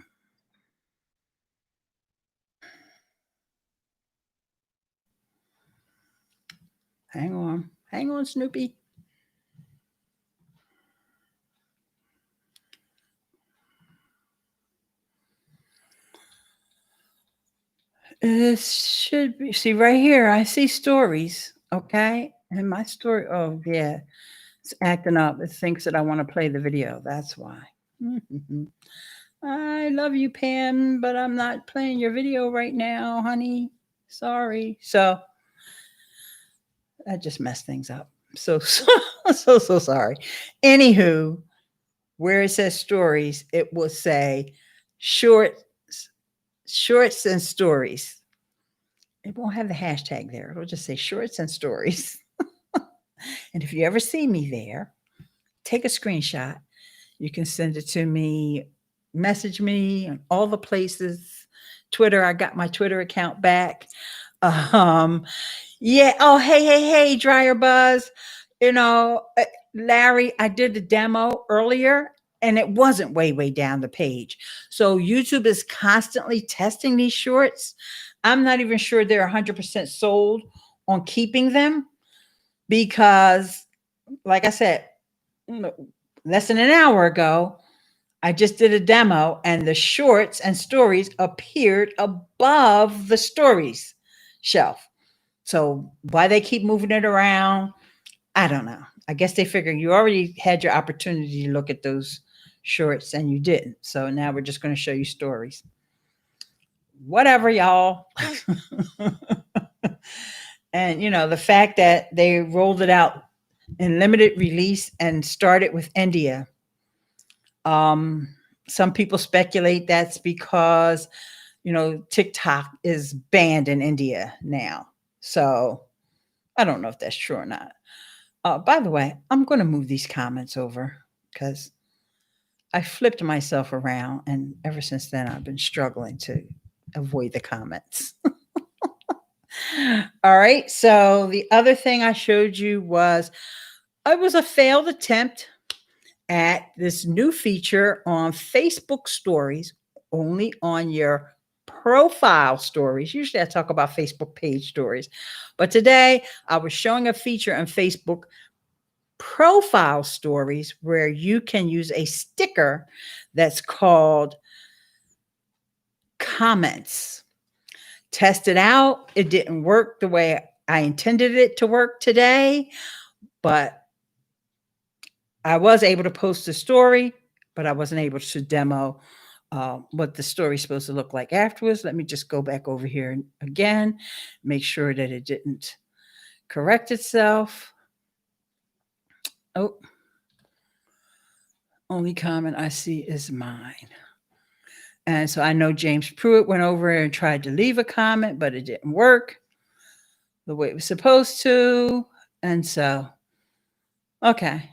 Hang on, Snoopy. It should be, see right here, I see stories, okay? And my story, oh yeah, it's acting up. It thinks that I want to play the video. That's why. I love you, Pam, but I'm not playing your video right now, honey. Sorry. So I just messed things up. So sorry. Anywho, where it says stories, it will say shorts and stories. It won't have the hashtag there. It'll just say shorts and stories. And if you ever see me there, take a screenshot. You can send it to me, message me on all the places. Twitter, I got my Twitter account back. Yeah. Oh, hey, Dryer Buzz. Larry, I did the demo earlier and it wasn't way down the page. So YouTube is constantly testing these shorts. I'm not even sure they're 100% sold on keeping them because, like I said, less than an hour ago, I just did a demo and the shorts and stories appeared above the stories shelf. So why they keep moving it around, I don't know. I guess they figure you already had your opportunity to look at those shorts and you didn't. So now we're just going to show you stories. Whatever, y'all. And the fact that they rolled it out in limited release and started with India. Some people speculate that's because, TikTok is banned in India now. So I don't know if that's true or not. By the way, I'm going to move these comments over because I flipped myself around. And ever since then, I've been struggling to avoid the comments. All right. So the other thing I showed you was it was a failed attempt at this new feature on Facebook stories, only on your profile stories. Usually I talk about Facebook page stories, but today I was showing a feature on Facebook profile stories where you can use a sticker that's called comments. Test it out. It didn't work the way I intended it to work today, but I was able to post a story, but I wasn't able to demo what the story's supposed to look like afterwards. Let me just go back over here again, make sure that it didn't correct itself. Oh, only comment I see is mine. And so I know James Pruitt went over and tried to leave a comment, but it didn't work the way it was supposed to. And so, okay.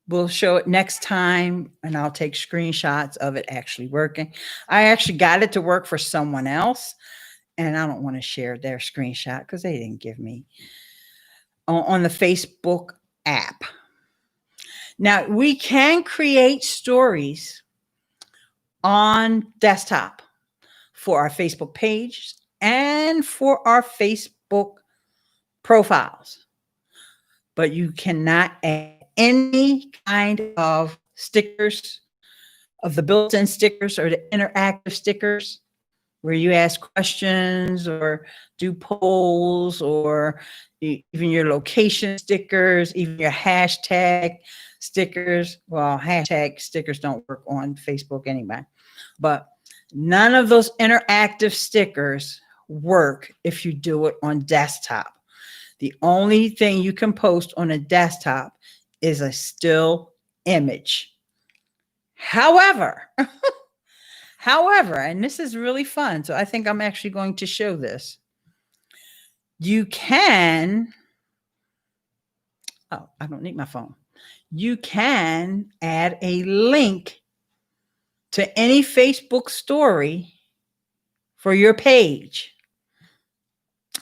We'll show it next time, and I'll take screenshots of it actually working. I actually got it to work for someone else, and I don't want to share their screenshot because they didn't give me on the Facebook app. Now, we can create stories on desktop for our Facebook page and for our Facebook profiles, but you cannot add any kind of stickers, of the built-in stickers or the interactive stickers where you ask questions or do polls, or even your location stickers, even your hashtag stickers. Well, hashtag stickers don't work on Facebook anyway, but none of those interactive stickers work if you do it on desktop. The only thing you can post on a desktop is a still image. However, and this is really fun, so I think I'm actually going to show this. You can, oh, I don't need my phone. You can add a link to any Facebook story for your page.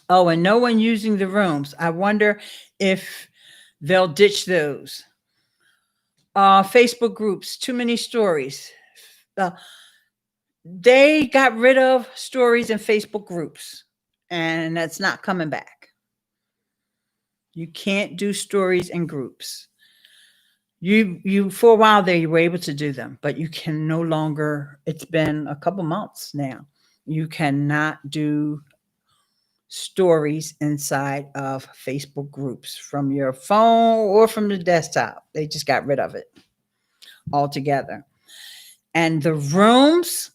Oh, and no one using the rooms. I wonder if they'll ditch those. Facebook groups, too many stories. They got rid of stories in Facebook groups, and that's not coming back. You can't do stories in groups. You for a while there, you were able to do them, but you can no longer. It's been a couple months now. You cannot do stories inside of Facebook groups from your phone or from the desktop. They just got rid of it altogether. And the rooms,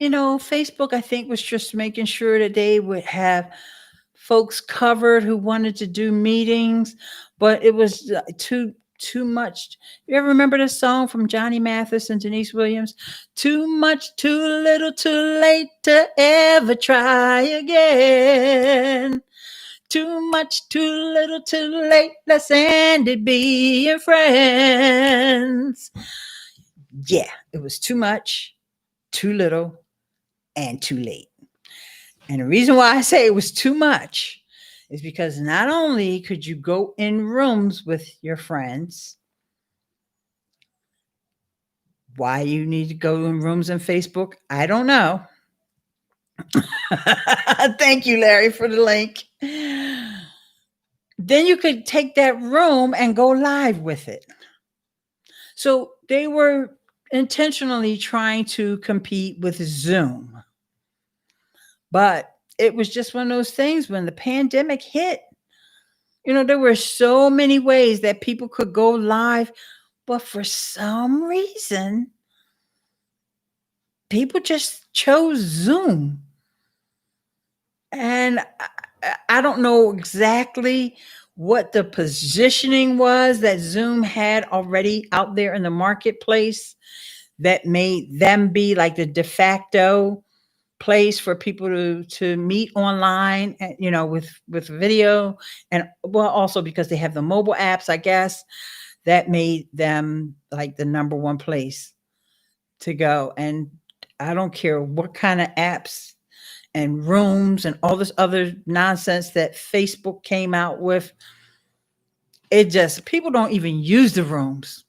Facebook, I think, was just making sure that they would have folks covered who wanted to do meetings, but it was too much. You ever remember this song from Johnny Mathis and Denise Williams? Too much, too little, too late to ever try again. Too much, too little, too late. Let's end it being friends. Yeah, it was too much, too little, and too late. And the reason why I say it was too much is because not only could you go in rooms with your friends, why you need to go in rooms on Facebook, I don't know. Thank you, Larry, for the link. Then you could take that room and go live with it. So they were intentionally trying to compete with Zoom. But it was just one of those things when the pandemic hit. There were so many ways that people could go live, but for some reason, people just chose Zoom. And I don't know exactly what the positioning was that Zoom had already out there in the marketplace that made them be like the de facto place for people to meet online, with video, and well, also because they have the mobile apps, I guess, that made them like the number one place to go. And I don't care what kind of apps and rooms and all this other nonsense that Facebook came out with. It just, people don't even use the rooms.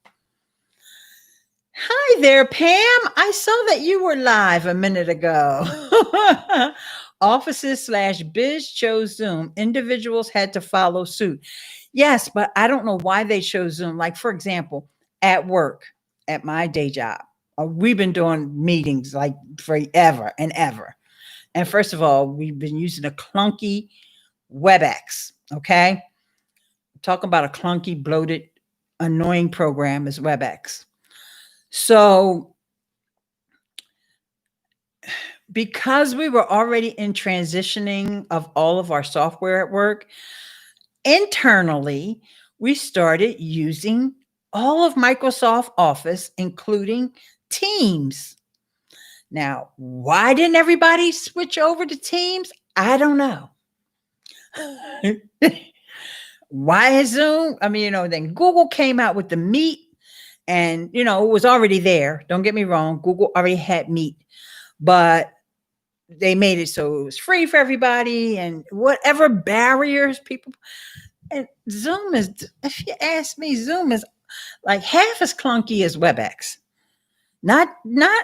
Hi there, Pam. I saw that you were live a minute ago. Offices/biz chose Zoom. Individuals had to follow suit. Yes, but I don't know why they chose Zoom. Like, for example, at work, at my day job, we've been doing meetings like forever and ever. And first of all, we've been using a clunky WebEx. Okay. Talk about a clunky, bloated, annoying program is WebEx. So, because we were already in transitioning of all of our software at work, internally, we started using all of Microsoft Office, including Teams. Now, why didn't everybody switch over to Teams? I don't know. Why is Zoom? I mean, then Google came out with the Meet, and, it was already there. Don't get me wrong. Google already had Meet, but they made it so it was free for everybody, and whatever barriers people, and Zoom is, if you ask me, Zoom is like half as clunky as WebEx. Not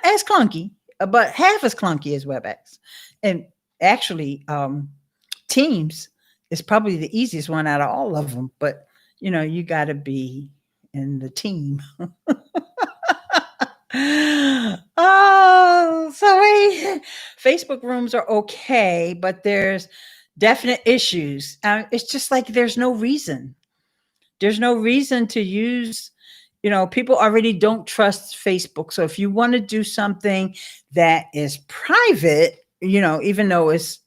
as clunky, but half as clunky as WebEx. And actually, Teams is probably the easiest one out of all of them, but you got to be in the team. Oh, so Facebook rooms are okay, but there's definite issues. It's just like there's no reason. There's no reason to use, people already don't trust Facebook. So if you want to do something that is private, even though it's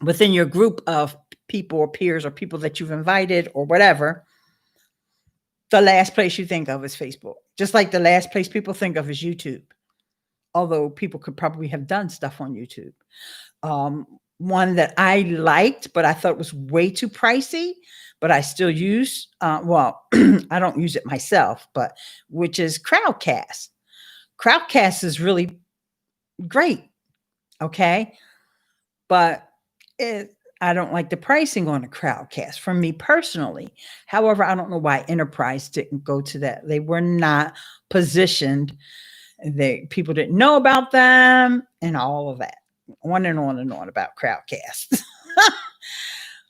within your group of people or peers or people that you've invited or whatever, the last place you think of is Facebook. Just like the last place people think of is YouTube. Although people could probably have done stuff on YouTube. One that I liked, but I thought was way too pricey, but I still use, I don't use it myself, but which is Crowdcast. Crowdcast is really great. Okay. But I don't like the pricing on the Crowdcast for me personally. However, I don't know why Enterprise didn't go to that. They were not positioned. People didn't know about them and all of that. On and on and on about Crowdcast.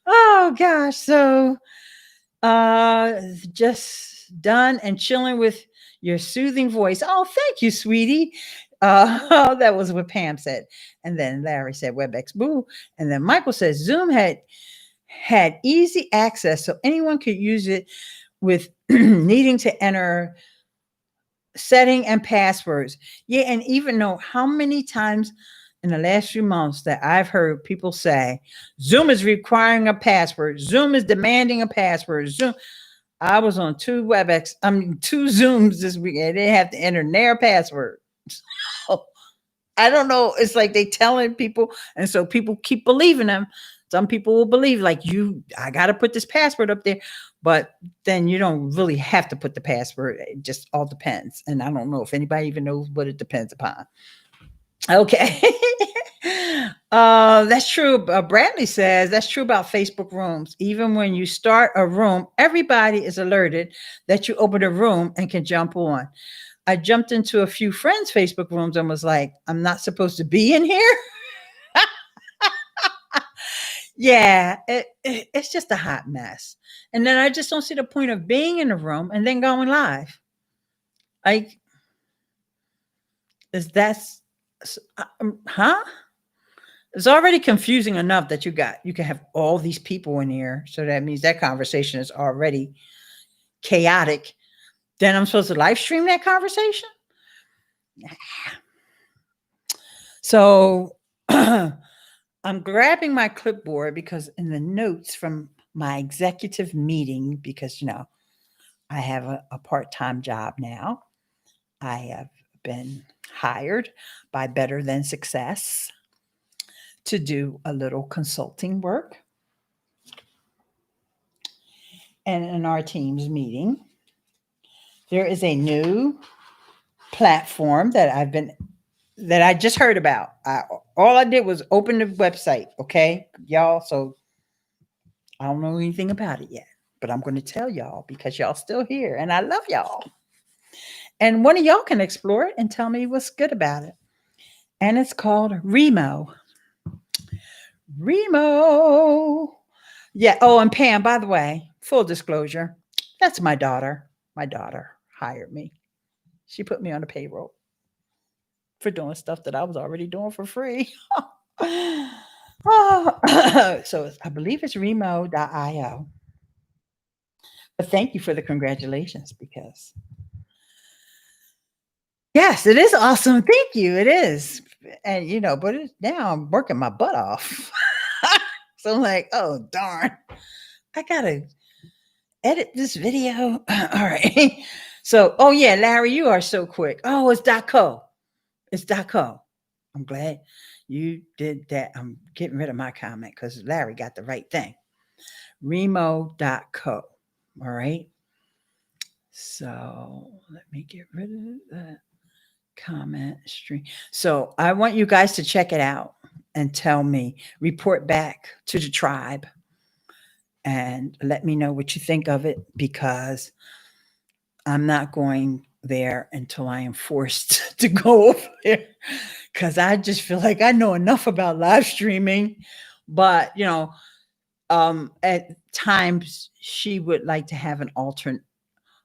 Oh gosh. So just done and chilling with your soothing voice. Oh, thank you, sweetie. That was what Pam said. And then Larry said WebEx boo. And then Michael says Zoom had easy access, so anyone could use it with needing to enter setting and passwords. Yeah, and even know how many times in the last few months that I've heard people say Zoom is requiring a password, Zoom is demanding a password. Zoom. I was on two Zooms this week, and they have to enter their password. So, I don't know. It's like they telling people, and so people keep believing them. Some people will believe like I got to put this password up there, but then you don't really have to put the password. It just all depends. And I don't know if anybody even knows what it depends upon. Okay. That's true. Bradley says that's true about Facebook rooms. Even when you start a room, everybody is alerted that you open a room and can jump on. I jumped into a few friends' Facebook rooms and was like, I'm not supposed to be in here. Yeah, it's just a hot mess. And then I just don't see the point of being in the room and then going live. Like, huh? It's already confusing enough that you can have all these people in here. So that means that conversation is already chaotic. Then I'm supposed to live stream that conversation? So I'm grabbing my clipboard because in the notes from my executive meeting, because, I have a part-time job now. I have been hired by Better Than Success to do a little consulting work. And in our team's meeting, There is a new platform that I just heard about. All I did was open the website, okay, y'all. So I don't know anything about it yet, but I'm going to tell y'all because y'all still here, and I love y'all. And one of y'all can explore it and tell me what's good about it. And it's called Remo. Remo. Yeah. Oh, and Pam, by the way, full disclosure, that's my daughter. My daughter hired me. She put me on the payroll for doing stuff that I was already doing for free. Oh, so I believe it's remo.io. But thank you for the congratulations because yes, it is awesome. Thank you. It is. And but now I'm working my butt off. So I'm like, oh darn, I gotta edit this video. All right. So, oh yeah, Larry, you are so quick. Oh, it's .co. It's .co. I'm glad you did that. I'm getting rid of my comment because Larry got the right thing. Remo.co. All right. So let me get rid of that comment stream. So I want you guys to check it out and tell me, report back to the tribe and let me know what you think of it because I'm not going there until I am forced to go over there because I just feel like I know enough about live streaming. But, at times she would like to have an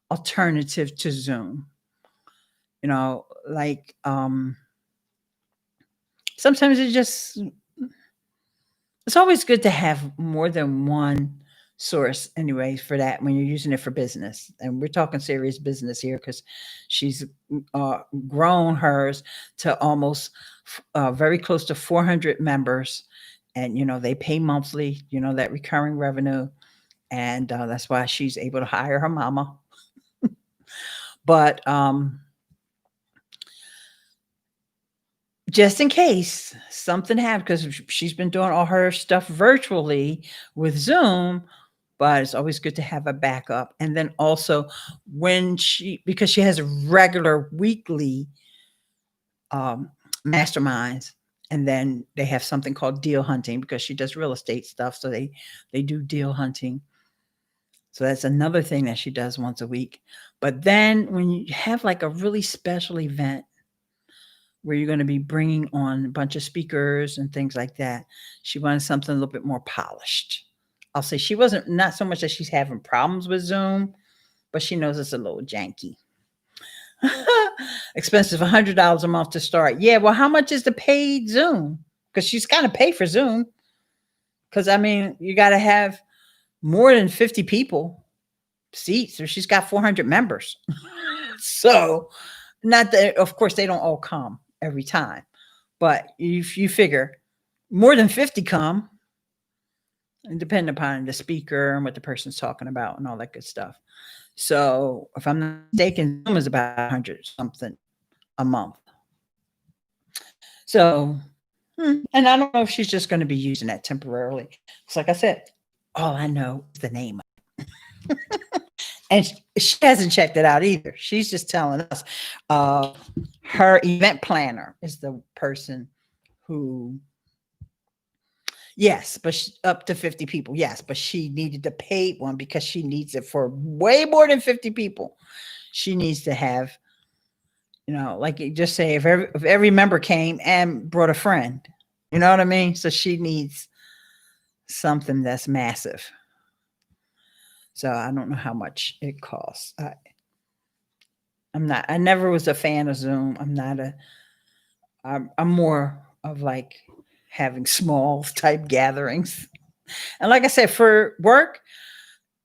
alternative to Zoom. Like sometimes it's always good to have more than one source anyway for that when you're using it for business. And we're talking serious business here because she's grown hers to almost very close to 400 members. And, they pay monthly, that recurring revenue. And that's why she's able to hire her mama. But just in case something happened, because she's been doing all her stuff virtually with Zoom, but it's always good to have a backup. And then also because she has regular weekly masterminds, and then they have something called deal hunting because she does real estate stuff. So they do deal hunting. So that's another thing that she does once a week. But then when you have like a really special event where you're going to be bringing on a bunch of speakers and things like that, she wanted something a little bit more polished. I'll say she wasn't, not so much that she's having problems with Zoom, but she knows it's a little janky. Expensive, $100 a month to start. Yeah, well, how much is the paid Zoom? Because she's got to pay for Zoom. Because, I mean, you got to have more than 50 people seats, or she's got 400 members. So, not that, of course, they don't all come every time. But if you figure more than 50 come, and depending upon the speaker and what the person's talking about and all that good stuff. So if I'm not mistaken, Zoom is about 100 something a month. So, and I don't know if she's just going to be using that temporarily. It's like I said, all I know is the name. And she hasn't checked it out either. She's just telling us her event planner is the person who, yes, but up to 50 people. Yes, but she needed the paid one because she needs it for way more than 50 people. She needs to have, like you just say, if every member came and brought a friend, you know what I mean? So she needs something that's massive. So I don't know how much it costs. I never was a fan of Zoom. I'm more of like having small type gatherings. And like I said, for work,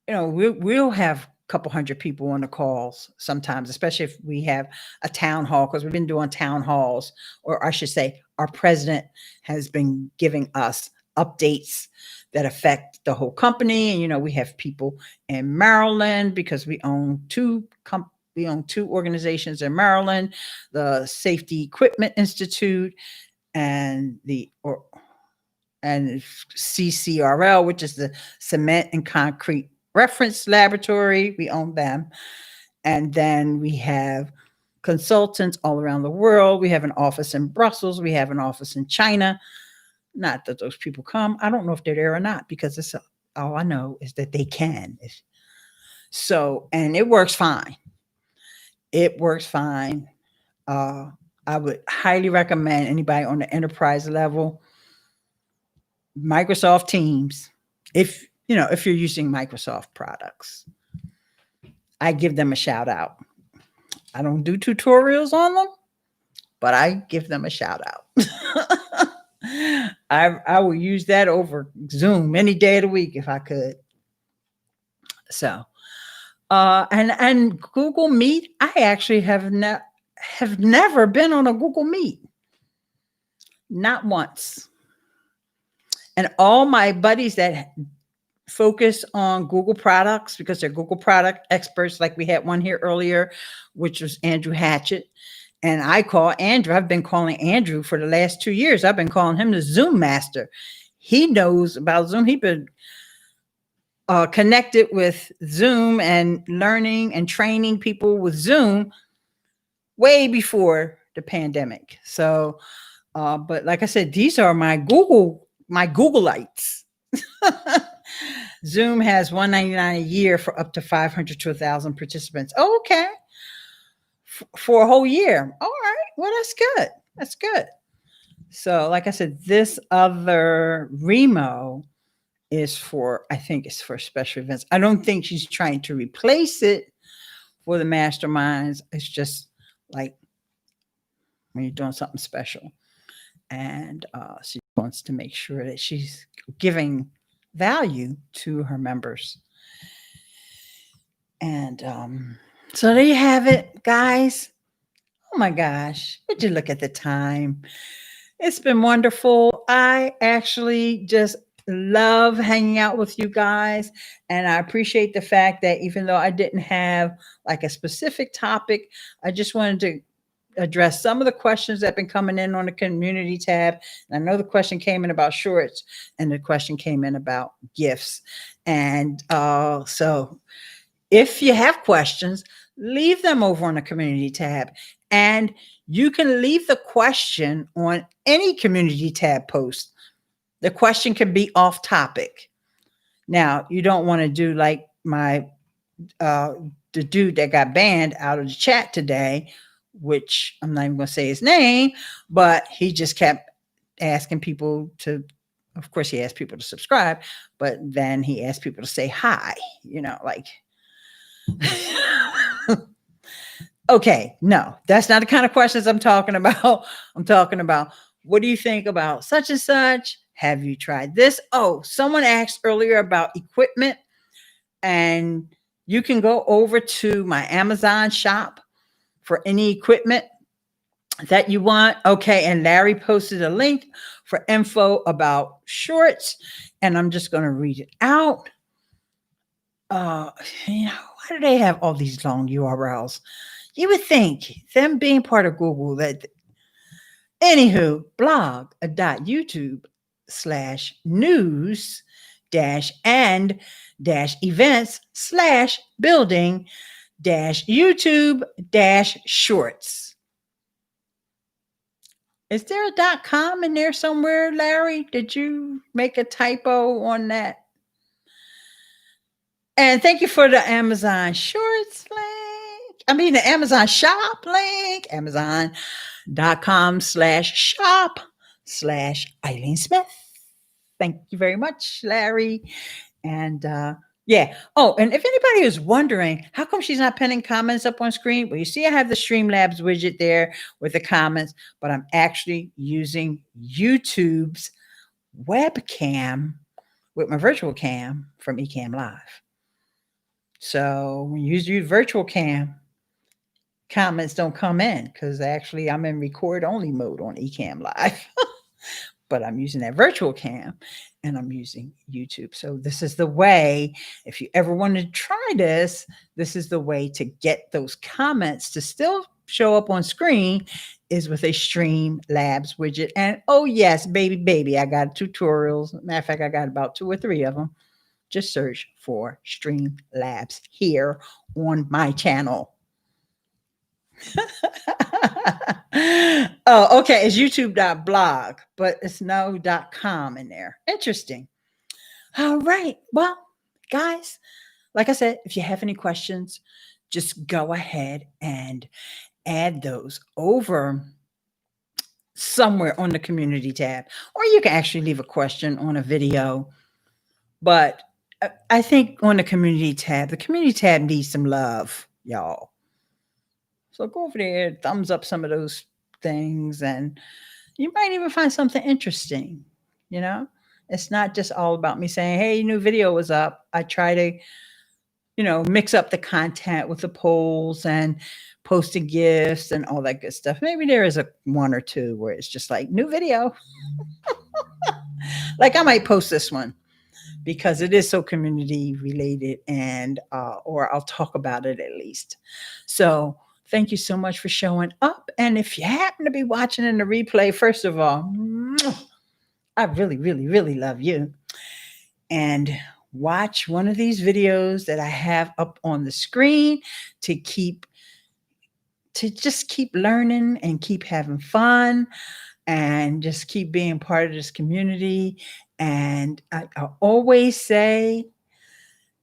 we'll have a couple hundred people on the calls sometimes, especially if we have a town hall, because we've been doing town halls, or I should say our president has been giving us updates that affect the whole company. And, we have people in Maryland because we own two organizations in Maryland, the Safety Equipment Institute and and CCRL, which is the Cement and Concrete Reference Laboratory. We own them. And then we have consultants all around the world. We have an office in Brussels. We have an office in China. Not that those people come. I don't know if they're there or not because it's all I know is that they can. So, and it works fine. It works fine. I would highly recommend anybody on the enterprise level, Microsoft Teams. If if you're using Microsoft products, I give them a shout out. I don't do tutorials on them, but I give them a shout out. I will use that over Zoom any day of the week if I could. So, and Google Meet, I actually have never been on a Google Meet, not once. And all my buddies that focus on Google products because they're Google product experts, like we had one here earlier, which was Andrew Hatchett. And I call Andrew. I've been calling Andrew for the last 2 years. I've been calling him the Zoom master. He knows about Zoom. He's been connected with Zoom and learning and training people with Zoom way before the pandemic. So, but like I said, these are my Googleites. Zoom has $199 a year for up to 500 to 1,000 participants. Oh, okay. For a whole year. All right. Well, that's good. That's good. So, like I said, this other Remo is I think it's for special events. I don't think she's trying to replace it for the masterminds. It's just like when you're doing something special. And she wants to make sure that she's giving value to her members. And so there you have it, guys. Oh my gosh, would you look at the time? It's been wonderful. I actually just love hanging out with you guys. And I appreciate the fact that even though I didn't have like a specific topic, I just wanted to address some of the questions that have been coming in on the community tab. And I know the question came in about shorts and the question came in about gifts. And so if you have questions, leave them over on the community tab. And you can leave the question on any community tab post. The question can be off topic. Now, you don't want to do like the dude that got banned out of the chat today, which I'm not even going to say his name, but he just kept asking people to, of course, he asked people to subscribe, but then he asked people to say hi, like, okay, no, that's not the kind of questions I'm talking about. I'm talking about, what do you think about such and such? Have you tried this? Oh, someone asked earlier about equipment, and you can go over to my Amazon shop for any equipment that you want. Okay. And Larry posted a link for info about shorts, and I'm just going to read it out. Why do they have all these long URLs? You would think them being part of Google that, anywho, blog.youtube/news-and-building-YouTube-shorts. Is there a .com in there somewhere, Larry? Did you make a typo on that? And thank you for the Amazon shorts link. I mean, the Amazon shop link, amazon.com/shop/Ileane Smith. Thank you very much, Larry. And yeah. Oh, and if anybody is wondering, how come she's not pinning comments up on screen? Well, you see, I have the Streamlabs widget there with the comments, but I'm actually using YouTube's webcam with my virtual cam from Ecamm Live. So when you use virtual cam, comments don't come in because actually I'm in record only mode on Ecamm Live. But I'm using that virtual cam and I'm using YouTube. So this is the way, if you ever want to try this is the way to get those comments to still show up on screen, is with a Streamlabs widget. And oh yes, baby, I got tutorials. Matter of fact, I got about 2 or 3 of them. Just search for Streamlabs here on my channel. Oh, okay. It's youtube.blog, but it's no .com in there. Interesting. All right. Well, guys, like I said, if you have any questions, just go ahead and add those over somewhere on the community tab, or you can actually leave a question on a video. But I think on the community tab needs some love, y'all. So go over there, thumbs up some of those things, and you might even find something interesting. You know, it's not just all about me saying, hey, new video was up. I try to, mix up the content with the polls and posting gifts and all that good stuff. Maybe there is a one or two where it's just like new video. Like I might post this one because it is so community related, and or I'll talk about it at least. So thank you so much for showing up. And if you happen to be watching in the replay, first of all, I really, really, really love you. And watch one of these videos that I have up on the screen to just keep learning and keep having fun and just keep being part of this community. And I always say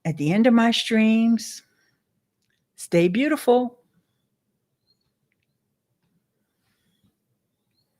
at the end of my streams, stay beautiful.